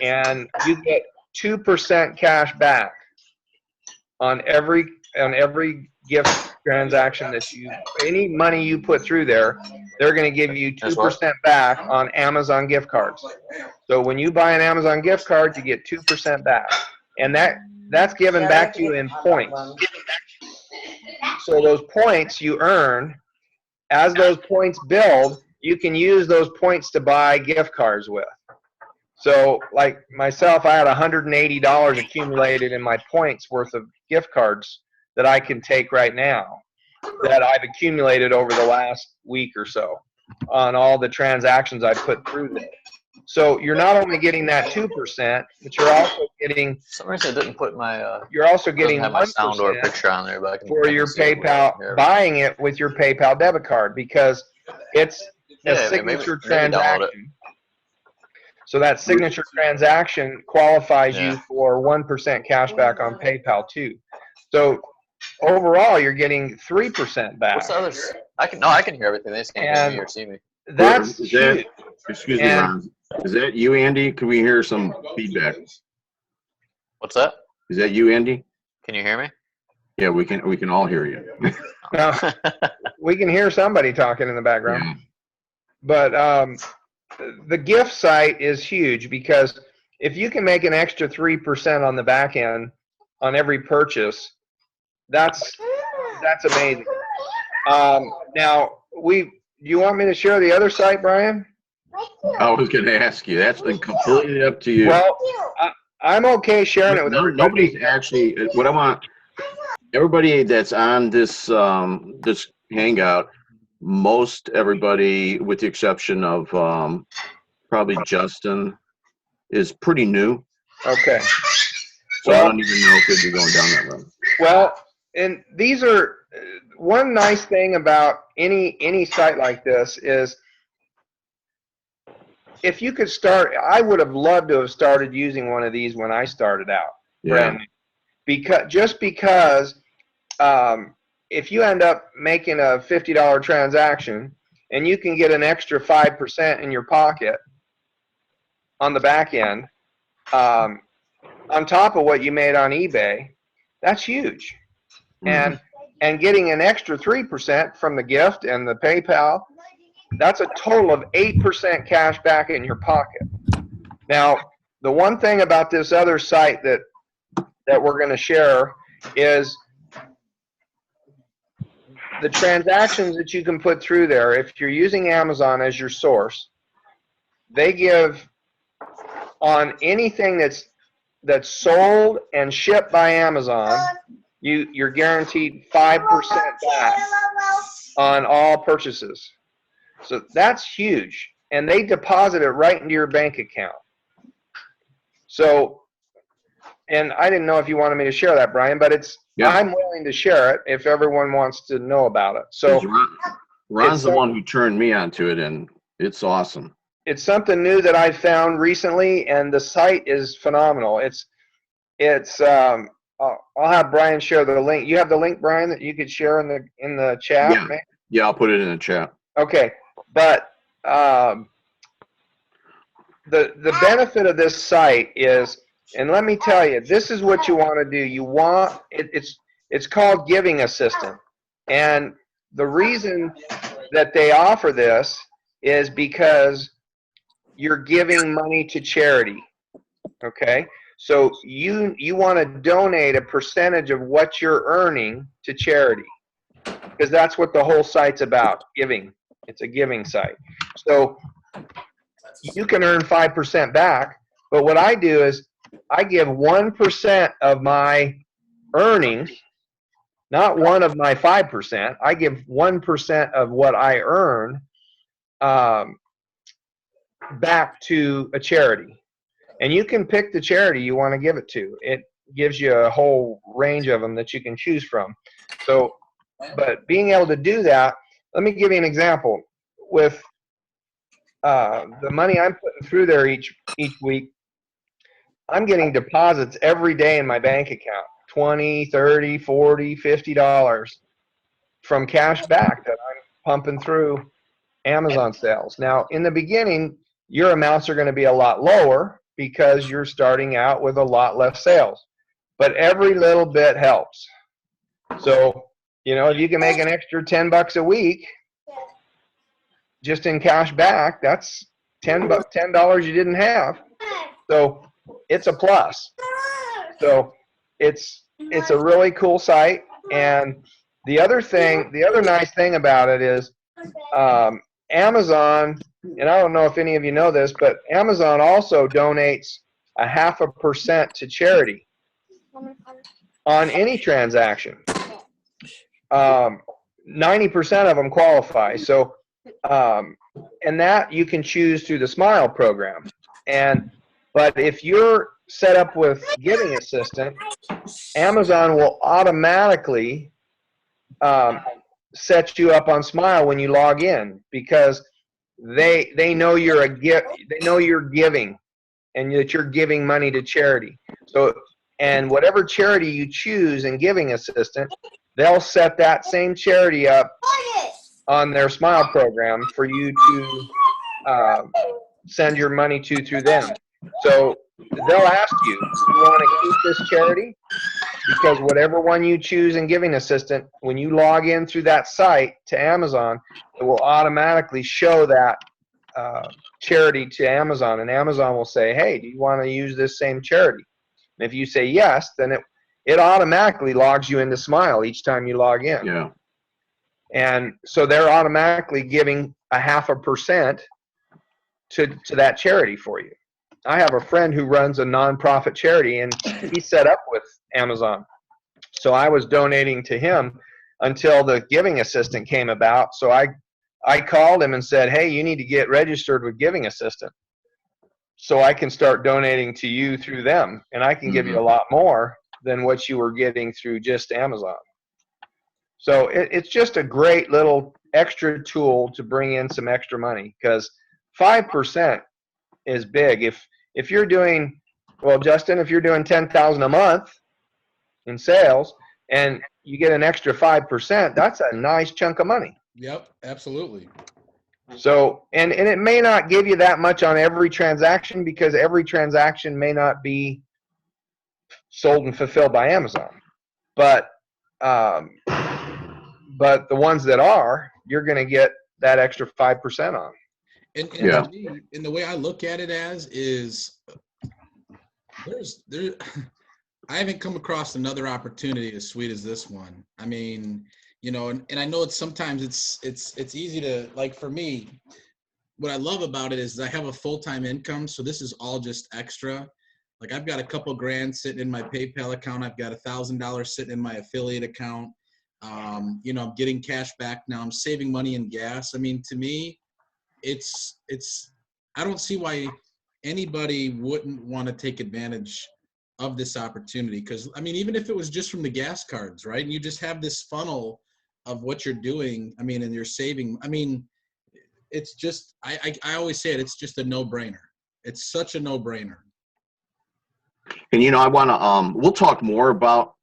And you get 2% cash back on every gift transaction any money you put through there, they're going to give you 2% back on Amazon gift cards. So when you buy an Amazon gift card, you get 2% back. And that's given back to you in points. So those points you earn, as those points build, you can use those points to buy gift cards with. So like myself, I had $180 accumulated in my points worth of gift cards that I can take right now that I've accumulated over the last week or so on all the transactions I put through there. So you're not only getting that 2%, but you're also getting. For some reason, I didn't put my. You're also getting have my sound or picture on there, but I can, for your PayPal, buying it with your PayPal debit card, because it's a signature transaction. So that signature transaction qualifies you for 1% cash back on PayPal too. So overall, you're getting 3% back. What's the others? I can hear everything. They just can't hear me or see me. That's Is that, huge. excuse me, And- Ron. Is that you, Andy? Could we hear some feedback? What's that? Is that you, Andy? Can you hear me? Yeah, we can all hear you. No, we can hear somebody talking in the background. Yeah. But the gift site is huge because if you can make an extra 3% on the back end on every purchase, that's amazing. Now, do you want me to share the other site, Brian? I was going to ask you. That's been completely up to you. Well, I'm okay sharing it with everybody. Nobody's actually. What I want, everybody that's on this this Hangout, most everybody, with the exception of probably Justin, is pretty new. Okay. So I don't even know if they'd be going down that road. Well, and these are one nice thing about any site like this is if you could start, I would have loved to have started using one of these when I started out. Yeah. Because if you end up making a $50 transaction and you can get an extra 5% in your pocket on the back end, on top of what you made on eBay, that's huge. Mm-hmm. And getting an extra 3% from the gift and the PayPal, that's a total of 8% cash back in your pocket. Now, the one thing about this other site that we're going to share is the transactions that you can put through there. If you're using Amazon as your source, they give on anything that's sold and shipped by Amazon, you're guaranteed 5% back on all purchases. So that's huge. And they deposit it right into your bank account. So, and I didn't know if you wanted me to share that, Brian, but I'm willing to share it if everyone wants to know about it. So Ron's the one who turned me onto it, and it's awesome. It's something new that I found recently, and the site is phenomenal. I'll have Brian share the link. You have the link, Brian, that you could share in the chat? Yeah, yeah, I'll put it in the chat. Okay, but the benefit of this site is, and let me tell you, this is what you want to do. You want it's called Giving Assistant, and the reason that they offer this is because you're giving money to charity. Okay, so you want to donate a percentage of what you're earning to charity, because that's what the whole site's about, giving. It's a giving site. So you can earn 5% back, but what I do is I give 1% of my earnings, not one of my 5%. I give 1% of what I earn back to a charity. And you can pick the charity you want to give it to. It gives you a whole range of them that you can choose from. So, but being able to do that, let me give you an example. With the money I'm putting through there each week, I'm getting deposits every day in my bank account, $20, $30, $40, $50 from cash back that I'm pumping through Amazon sales. Now, in the beginning, your amounts are going to be a lot lower because you're starting out with a lot less sales. But every little bit helps. So, if you can make an extra $10 a week just in cash back, that's $10 you didn't have. So it's a plus. So it's a really cool site. And the other nice thing about it is Amazon, and I don't know if any of you know this, but Amazon also donates 0.5% to charity on any transaction. 90% of them qualify. So, and that you can choose through the Smile program. But if you're set up with Giving Assistant, Amazon will automatically set you up on Smile when you log in, because they know you're giving, and that you're giving money to charity. So, and whatever charity you choose in Giving Assistant, they'll set that same charity up on their Smile program for you to send your money to through them. So they'll ask you, do you want to keep this charity? Because whatever one you choose in Giving Assistant, when you log in through that site to Amazon, it will automatically show that charity to Amazon, and Amazon will say, hey, do you want to use this same charity? And if you say yes, then it automatically logs you into Smile each time you log in. Yeah. And so they're automatically giving 0.5% to that charity for you. I have a friend who runs a nonprofit charity, and he's set up with Amazon. So I was donating to him until the Giving Assistant came about. So I called him and said, hey, you need to get registered with Giving Assistant so I can start donating to you through them, and I can give you a lot more than what you were getting through just Amazon. So it's just a great little extra tool to bring in some extra money, because 5% is big. If you're doing, well, Justin, if you're doing $10,000 a month in sales and you get an extra 5%, that's a nice chunk of money. Yep, absolutely. So, and it may not give you that much on every transaction, because every transaction may not be sold and fulfilled by Amazon. But the ones that are, you're going to get that extra 5% on. And to me, and the way I look at it is I haven't come across another opportunity as sweet as this one. I mean, you know, and I know sometimes it's easy to, like, for me, what I love about it is I have a full-time income, so this is all just extra. Like, I've got a couple grand sitting in my PayPal account. I've got $1,000 sitting in my affiliate account. You know, I'm getting cash back now. I'm saving money in gas. I mean, to me, it's I don't see why anybody wouldn't want to take advantage of this opportunity. Because, I mean, even if it was just from the gas cards, right? And you just have this funnel of what you're doing, I mean, and you're saving. I mean, it's just, I always say it, it's just a no-brainer. It's such a no-brainer. And, you know, I want to, we'll talk more about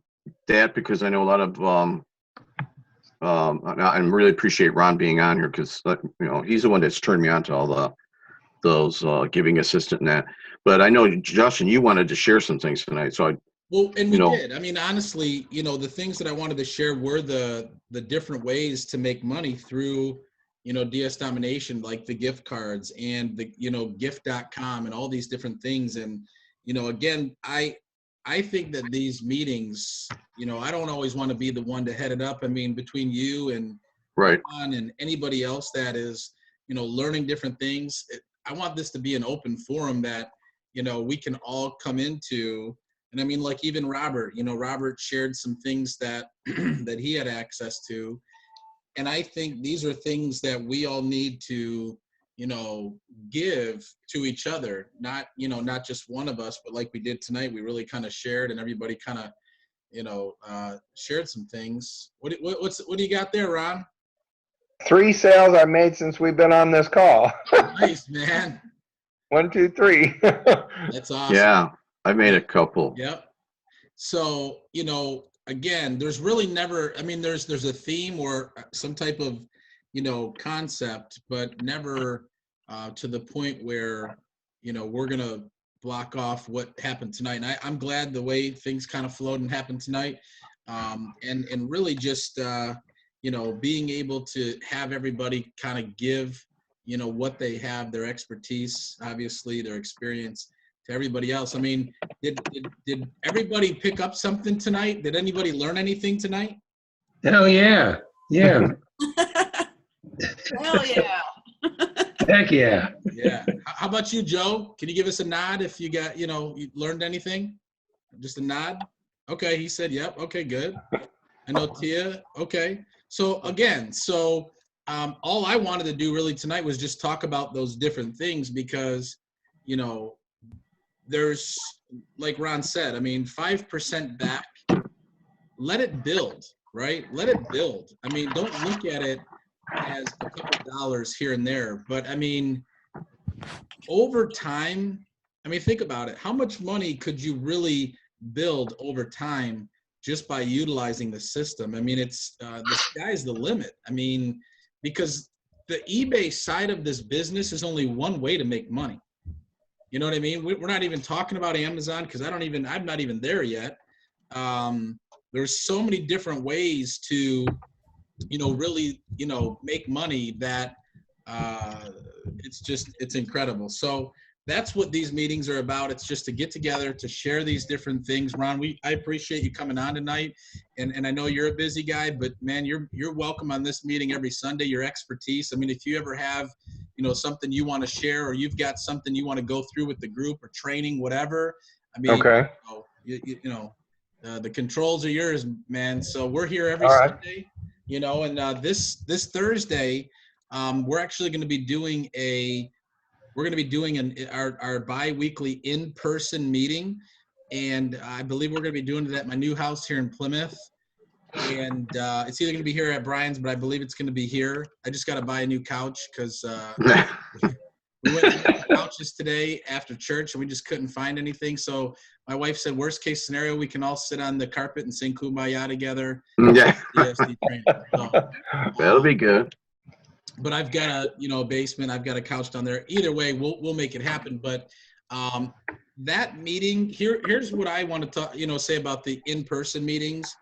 that, because I know a lot of, I really appreciate Ron being on here, because, you know, he's the one that's turned me on to all those Giving Assistant and that. But I know, Justin, you wanted to share some things tonight, so Well, and we did. I mean, honestly, you know, the things that I wanted to share were the different ways to make money through, you know, DS Domination, like the gift cards and the, you know, gift.com and all these different things. And, you know, again, I think that these meetings, you know, I don't always want to be the one to head it up. I mean, between you and Ron and anybody else that is, you know, learning different things, I want this to be an open forum that, you know, we can all come into. And I mean, like, even Robert, you know, Robert shared some things that that he had access to. And I think these are things that we all need to, you know, give to each other, not, you know, not just one of us, but like we did tonight, we really kind of shared, and everybody kind of, you know, shared some things. What do you got there, Ron? 3 sales I made since we've been on this call. Nice, man. 1, 2, 3. That's awesome. Yeah, I made a couple. Yep. So, you know, again, there's really never, I mean, there's a theme or some type of, you know, concept, but never to the point where, you know, we're going to block off what happened tonight. And I'm glad the way things kind of flowed and happened tonight. And really just, you know, being able to have everybody kind of give, you know, what they have, their expertise, obviously their experience, to everybody else. I mean, did everybody pick up something tonight? Did anybody learn anything tonight? Hell yeah. Yeah. Hell yeah. Heck yeah. Yeah. How about you, Joe? Can you give us a nod if you got, you know, you learned anything? Just a nod? Okay, he said, yep. Okay, good. I know Tia. Okay. So again, all I wanted to do really tonight was just talk about those different things, because, you know, there's, like Ron said, I mean, 5% back, let it build, right? Let it build. I mean, don't look at it as a couple dollars here and there, but I mean, over time, I mean, think about it. How much money could you really build over time just by utilizing the system? I mean, it's the sky's the limit. I mean, because the eBay side of this business is only one way to make money. You know what I mean? We're not even talking about Amazon because I'm not even there yet. There's so many different ways to, really, make money that it's incredible. So that's what these meetings are about. It's just to get together, to share these different things. Ron, I appreciate you coming on tonight. And I know you're a busy guy, but man, you're welcome on this meeting every Sunday, your expertise. I mean, if you ever have, something you want to share, or you've got something you want to go through with the group or training, whatever. I mean, Okay. The controls are yours, man. So we're here every All right. Sunday, and this Thursday, we're actually going to be doing our bi-weekly in-person meeting, and I believe we're going to be doing it at my new house here in Plymouth. And it's either going to be here at Brian's, but I believe it's going to be here. I just got to buy a new couch because we went to couches today after church and we just couldn't find anything. So my wife said, worst case scenario, we can all sit on the carpet and sing Kumbaya together. Yeah. DSD training. So, That'll be good. but I've got a basement. I've got a couch down there. Either way, we'll make it happen. But that meeting here's what I want to talk, say about the in-person meetings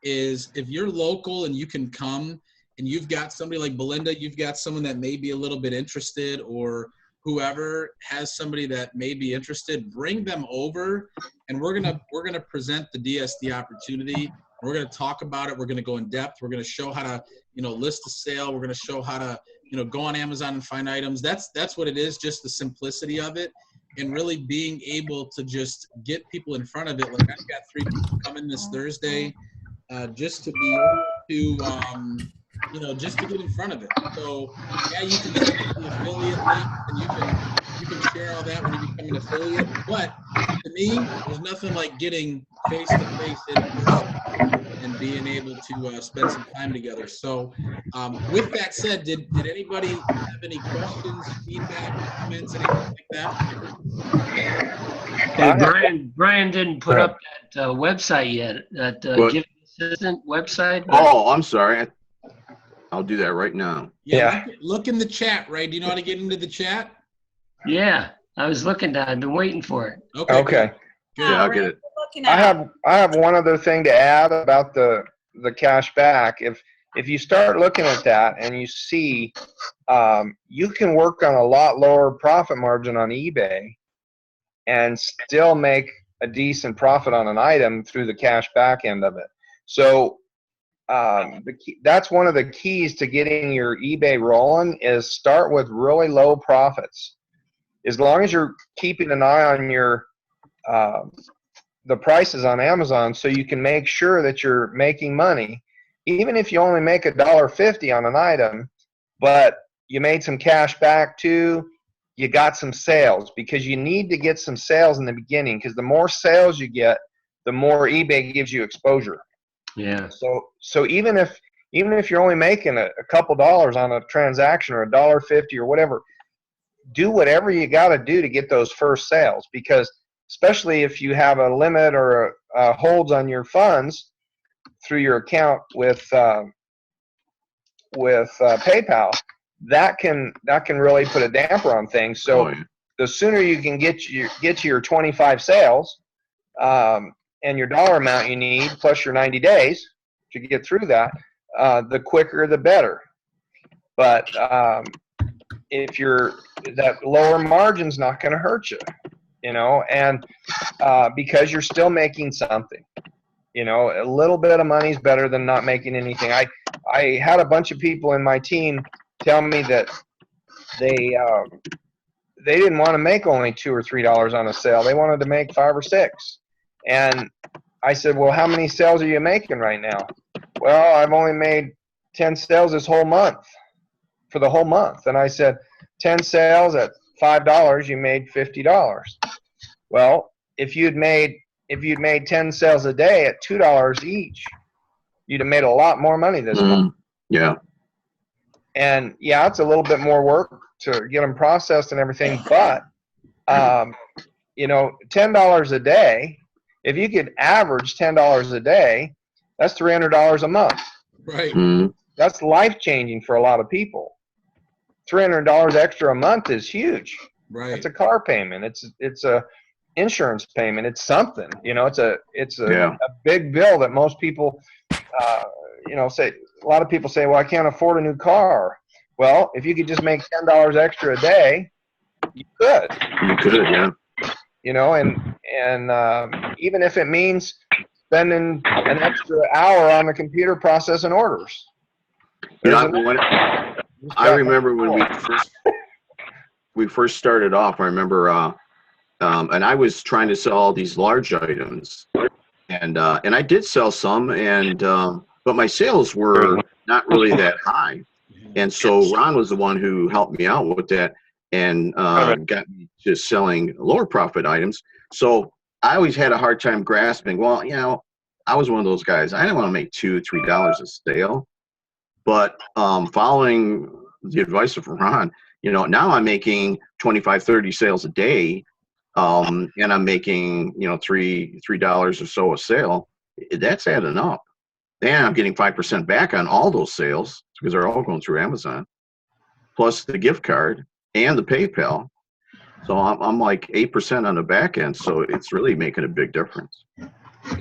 is if you're local and you can come and you've got somebody like Belinda, you've got someone that may be a little bit interested, or whoever has somebody that may be interested, bring them over and we're gonna present the DSD opportunity. We're going to talk about it. We're going to go in depth. We're going to show how to, list a sale. We're going to show how to, go on Amazon and find items. That's what it is, just the simplicity of it, and really being able to just get people in front of it. Like I've got 3 people coming this Thursday, just to be able to, just to get in front of it. So yeah, you can send the affiliate link and you can share all that when you become an affiliate. But to me, there's nothing like getting face to face in person and being able to spend some time together. So with that said, did anybody have any questions, feedback, comments, anything like that? Brian didn't put up that website yet, that Gift Assistant website. Oh, I'm sorry. I'll do that right now. Yeah. Look in the chat, Ray. Do you know how to get into the chat? Yeah, I was looking at it. I've been waiting for it. Okay. Good. Yeah, I'll get it. I have one other thing to add about the cash back. If you start looking at that and you see you can work on a lot lower profit margin on eBay and still make a decent profit on an item through the cash back end of it. So that's one of the keys to getting your eBay rolling, is start with really low profits. As long as you're keeping an eye on your the prices on Amazon, so you can make sure that you're making money, even if you only make $1.50 on an item, but you made some cash back too, you got some sales, because you need to get some sales in the beginning, because the more sales you get, the more eBay gives you exposure. Yeah. So even if you're only making a couple dollars on a transaction, or $1.50 or whatever, do whatever you got to do to get those first sales, because especially if you have a limit or holds on your funds through your account with PayPal, that can really put a damper on things. So the sooner you can get to your 25 sales and your dollar amount you need plus your 90 days to get through that, the quicker the better. But if that lower margin's not going to hurt you, and because you're still making something. A little bit of money is better than not making anything. I had a bunch of people in my team tell me that they didn't want to make only $2 or $3 on a sale. They wanted to make 5 or 6. And I said, well, how many sales are you making right now? Well, I've only made 10 sales this whole month, for the whole month. And I said, 10 sales at $5, you made $50. Well, if you'd made 10 sales a day at $2 each, you'd have made a lot more money this month. Yeah. And yeah, it's a little bit more work to get them processed and everything, but $10 a day, if you could average $10 a day, that's $300 a month. Right. that's life changing for a lot of people. $300 extra a month is huge. Right. It's a car payment. It's a insurance payment. It's something. It's a big bill that most people, say. A lot of people say, "Well, I can't afford a new car." Well, if you could just make $10 extra a day, you could. You could, yeah. And even if it means spending an extra hour on the computer processing orders. I remember when we first started off. I remember, and I was trying to sell all these large items, and I did sell some, but my sales were not really that high, and so Ron was the one who helped me out with that and got me to selling lower profit items. So I always had a hard time grasping. Well, I was one of those guys. I didn't want to make $2-3 a sale. But following the advice of Ron, now I'm making 25-30 sales a day, and I'm making $3 or so a sale. That's adding up. And I'm getting 5% back on all those sales because they're all going through Amazon, plus the gift card and the PayPal. So I'm like 8% on the back end. So it's really making a big difference.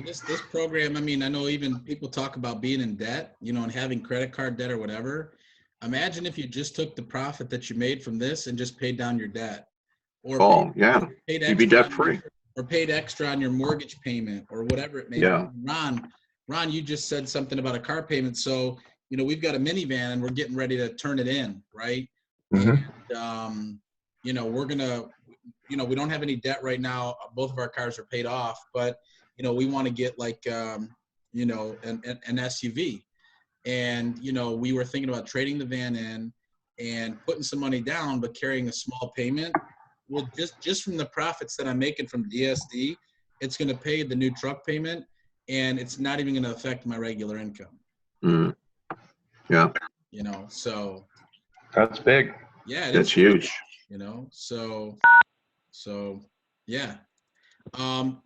This program, I mean, I know even people talk about being in debt, and having credit card debt or whatever. Imagine if you just took the profit that you made from this and just paid down your debt. Or you'd be debt free. Or paid extra on your mortgage payment or whatever it may be. Ron, you just said something about a car payment. So, we've got a minivan and we're getting ready to turn it in, right? Mm-hmm. And, we're going to, we don't have any debt right now. Both of our cars are paid off, but we want to get like, an SUV. And, we were thinking about trading the van in and putting some money down, but carrying a small payment. Well, just from the profits that I'm making from DSD, it's going to pay the new truck payment, and it's not even going to affect my regular income. Mm. Yeah. So. That's big. Yeah. That's huge. So yeah.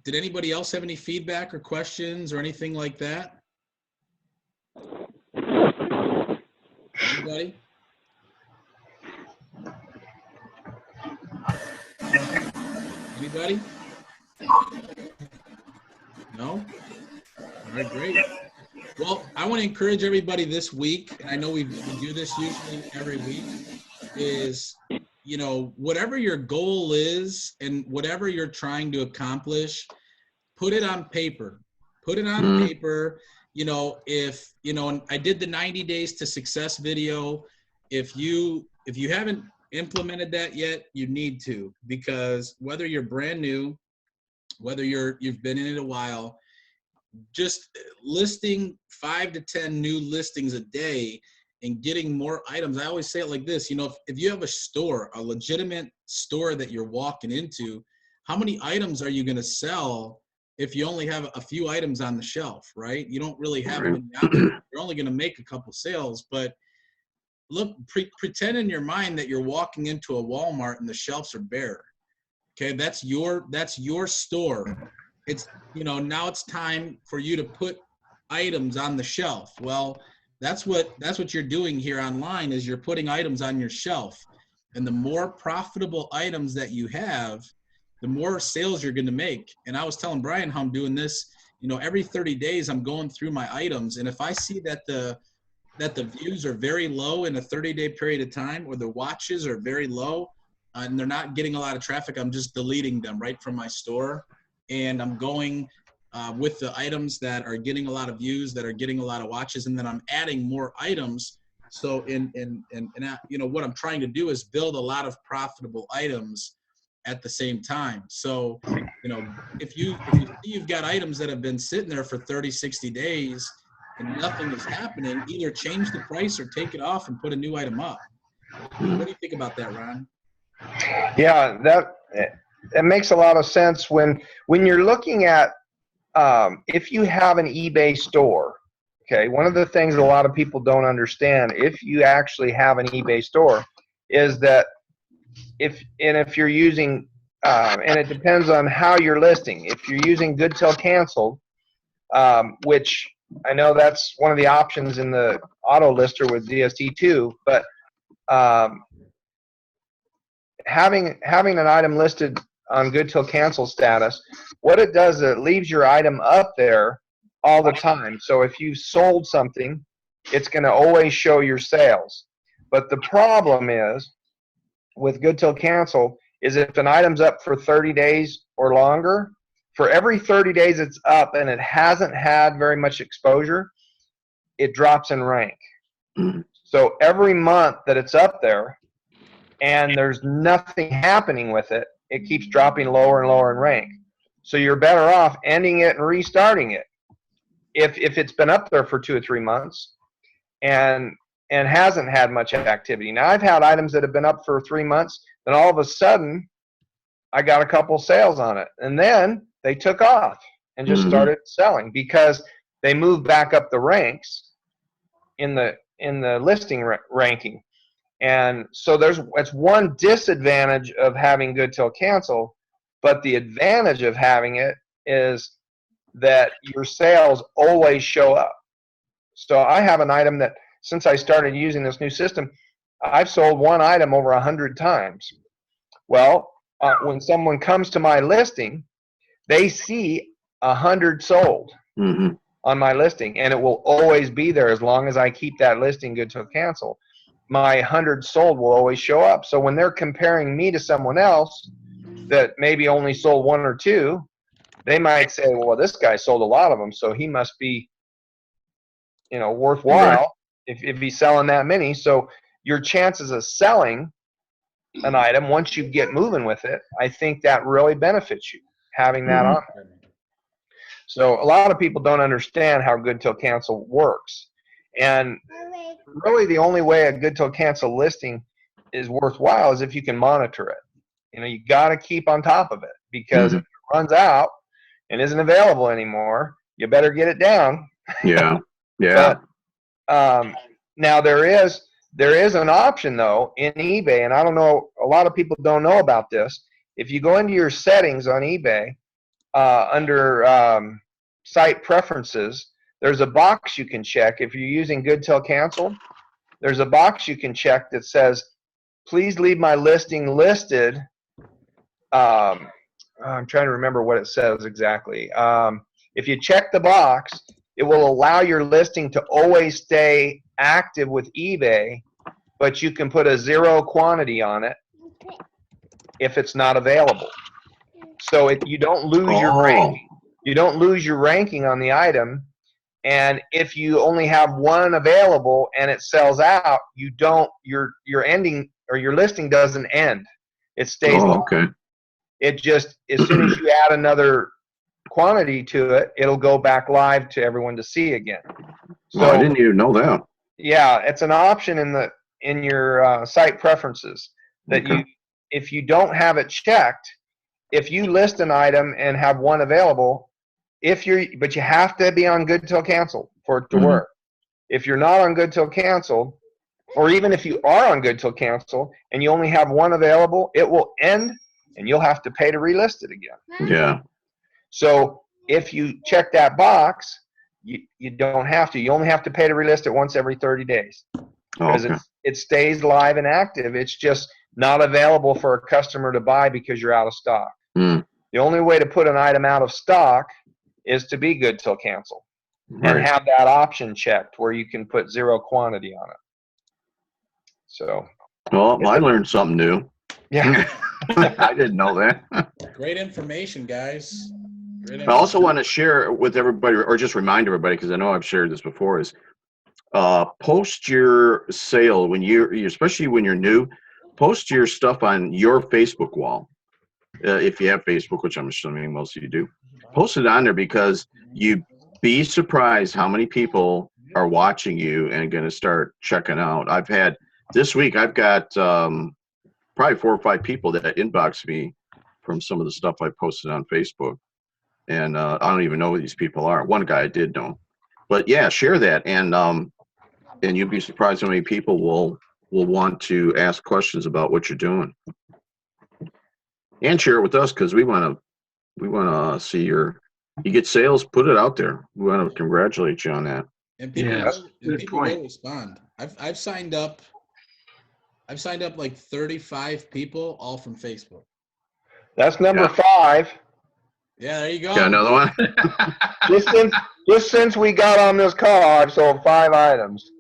Did anybody else have any feedback or questions or anything like that? Anybody? Anybody? No? All right, great. Well, I want to encourage everybody this week, and I know we do this usually every week, is, whatever your goal is and whatever you're trying to accomplish, put it on paper. Put it on paper. If, and I did the 90 days to success video. If you haven't implemented that yet, you need to, because whether you're brand new, whether you've been in it a while, just listing 5 to 10 new listings a day and getting more items. I always say it like this, if you have a store, a legitimate store that you're walking into, how many items are you going to sell if you only have a few items on the shelf, right? You don't really have many out there. You're only going to make a couple sales, but look, pretend in your mind that you're walking into a Walmart and the shelves are bare. Okay, that's your store. It's, now it's time for you to put items on the shelf. Well, that's what you're doing here online, is you're putting items on your shelf. And the more profitable items that you have, the more sales you're going to make. And I was telling Brian how I'm doing this, every 30 days I'm going through my items. And if I see that the views are very low in a 30-day period of time, or the watches are very low and they're not getting a lot of traffic, I'm just deleting them right from my store. And I'm going with the items that are getting a lot of views, that are getting a lot of watches, and then I'm adding more items. So what I'm trying to do is build a lot of profitable items at the same time. So, if you've got items that have been sitting there for 30, 60 days and nothing is happening, either change the price or take it off and put a new item up. What do you think about that, Ron? Yeah, that makes a lot of sense when you're looking at if you have an eBay store. Okay, one of the things a lot of people don't understand, if you actually have an eBay store, is that if you're using and it depends on how you're listing. If you're using good till canceled, which I know that's one of the options in the auto lister with DSD too, but having an item listed on good till cancel status, what it does is it leaves your item up there all the time. So if you sold something, it's going to always show your sales. But the problem is with good till cancel is if an item's up for 30 days or longer, for every 30 days it's up and it hasn't had very much exposure, it drops in rank. So every month that it's up there and there's nothing happening with it, it keeps dropping lower and lower in rank. So you're better off ending it and restarting it. If it's been up there for 2 or 3 months and hasn't had much activity. Now I've had items that have been up for 3 months, then all of a sudden I got a couple sales on it, and then they took off and just started selling because they moved back up the ranks in the listing ranking. And so it's one disadvantage of having good till cancel, but the advantage of having it is that your sales always show up. So I have an item that since I started using this new system, I've sold one item over 100 times. Well, when someone comes to my listing, they see 100 sold on my listing, and it will always be there as long as I keep that listing good till cancel. My 100 sold will always show up. So when they're comparing me to someone else that maybe only sold 1 or 2, they might say, well, this guy sold a lot of them, so he must be, worthwhile if he's selling that many. So your chances of selling an item once you get moving with it, I think that really benefits you having that on there. So a lot of people don't understand how good till cancel works. And really the only way a good till cancel listing is worthwhile is if you can monitor it. You got to keep on top of it, because if it runs out and isn't available anymore, you better get it down. Yeah. But now there is an option though in eBay, and I don't know, a lot of people don't know about this. If you go into your settings on eBay, under site preferences, there's a box you can check. If you're using good till cancel, there's a box you can check that says, please leave my listing listed. I'm trying to remember what it says exactly. If you check the box, it will allow your listing to always stay active with eBay, but you can put a 0 quantity on it if it's not available. So you don't lose your ranking. You don't lose your ranking on the item, and if you only have 1 available and it sells out, your ending or your listing doesn't end. It stays live. Okay. It just, as soon as you add another quantity to it, it'll go back live to everyone to see again. So I didn't even know that. Yeah, it's an option in your site preferences that if you don't have it checked, if you list an item and have 1 available, but you have to be on good till cancel for it to work. If you're not on good till cancel, or even if you are on good till cancel and you only have 1 available, it will end and you'll have to pay to relist it again. Yeah. So if you check that box, you don't have to. You only have to pay to relist it once every 30 days. Because it stays live and active. It's just not available for a customer to buy because you're out of stock. The only way to put an item out of stock is to be good till cancel and have that option checked where you can put 0 quantity on it. So. Well, I learned something new. Yeah. I didn't know that. Great information, guys. I also want to share with everybody, or just remind everybody, because I know I've shared this before, is post your sale when especially when you're new, post your stuff on your Facebook wall. If you have Facebook, which I'm assuming most of you do, post it on there, because you'd be surprised how many people are watching you and going to start checking out. This week, I've got probably 4 or 5 people that inbox me from some of the stuff I posted on Facebook. And I don't even know who these people are. One guy I did know. But yeah, share that. And you'd be surprised how many people will want to ask questions about what you're doing. And share it with us, because we want to see your you get sales, put it out there. We want to congratulate you on that. And people, Yeah, will, and good people point. will respond. I've signed up. I've signed up like 35 people, all from Facebook. That's number Yeah. 5. Yeah, there you go. Got another one? Just since we got on this call, I've sold 5 items.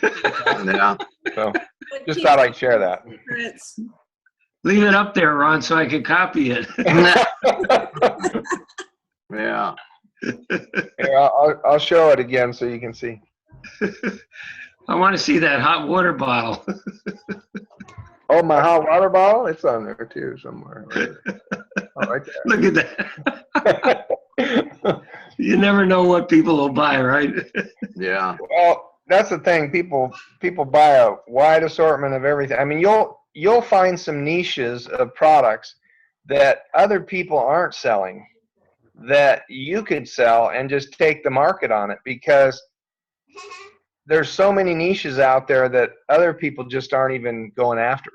Yeah. So just thought I'd share that. Leave it up there, Ron, so I can copy it. Yeah. Here, I'll show it again so you can see. I want to see that hot water bottle. Oh, my hot water bottle? It's on there too somewhere. Oh, right there. Look at that. You never know what people will buy, right? Yeah. Well, that's the thing. People buy a wide assortment of everything. I mean, you'll find some niches of products that other people aren't selling that you could sell and just take the market on it, because there's so many niches out there that other people just aren't even going after.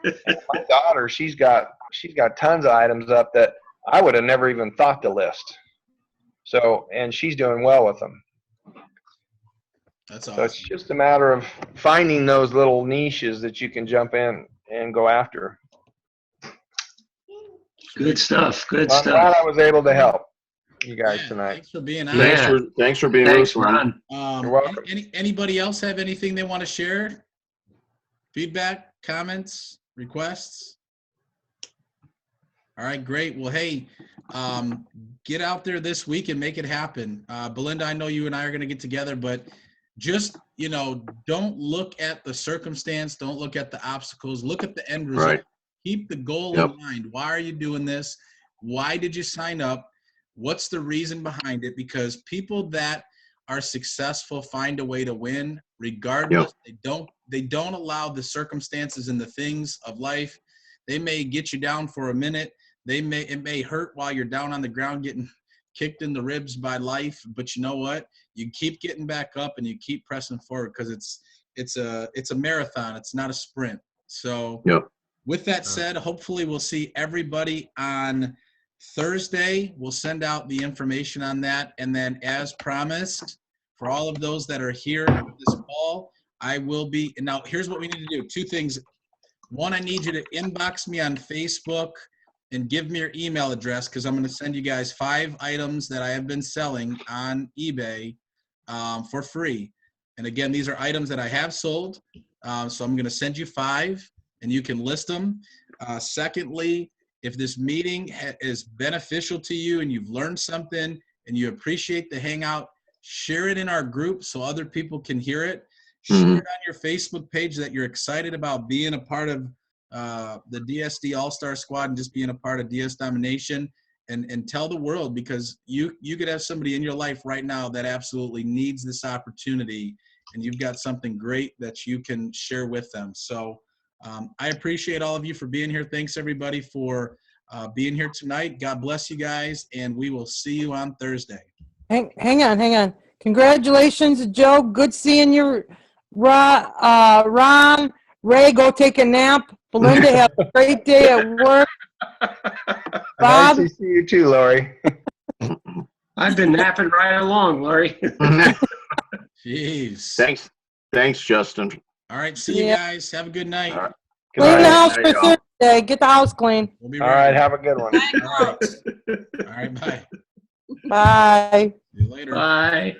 And my daughter, she's got tons of items up that I would have never even thought to list. So, and she's doing well with them. That's awesome. So it's just a matter of finding those little niches that you can jump in and go after. Good stuff. Good I'm glad stuff. I was able to help you guys tonight. Thanks for being on. Yeah. Thanks for being Thanks, with us, Ron. Ron. You're welcome. Anybody else have anything they want to share? Feedback, comments, requests? All right, great. Well, hey, get out there this week and make it happen. Belinda, I know you and I are going to get together, but just, don't look at the circumstance. Don't look at the obstacles. Look at the end result. Right. Keep the goal Yep. in mind. Why are you doing this? Why did you sign up? What's the reason behind it? Because people that are successful find a way to win regardless. Yep. They don't allow the circumstances and the things of life. They may get you down for a minute. It may hurt while you're down on the ground getting kicked in the ribs by life, but you know what? You keep getting back up and you keep pressing forward, because it's a marathon. It's not a sprint. So Yep. with that said, hopefully we'll see everybody on Thursday. We'll send out the information on that. And then, as promised, for all of those that are here this fall, I will be. And now here's what we need to do. 2 things. One, I need you to inbox me on Facebook and give me your email address, because I'm going to send you guys 5 items that I have been selling on eBay for free. And again, these are items that I have sold. So I'm going to send you 5 and you can list them. Secondly, if this meeting is beneficial to you and you've learned something and you appreciate the Hangout, share it in our group so other people can hear it. Share it on your Facebook page that you're excited about being a part of the DSD All-Star Squad and just being a part of DS Domination, and tell the world, because you could have somebody in your life right now that absolutely needs this opportunity, and you've got something great that you can share with them. So I appreciate all of you for being here. Thanks everybody for being here tonight. God bless you guys, and we will see you on Thursday. Hang on. Congratulations, Joe. Good seeing you. Ron, Ray, go take a nap. Belinda, have a great day at work. Bob. Nice to see you too, Lori. I've been napping right along, Larry. Jeez. Thanks, Justin. All right, see you guys. Have a good night. All right. Clean the house There for you go. Thursday. Get the house clean. We'll be All ready. right, have a good one. All right. All right, bye. Bye. See you later. Bye.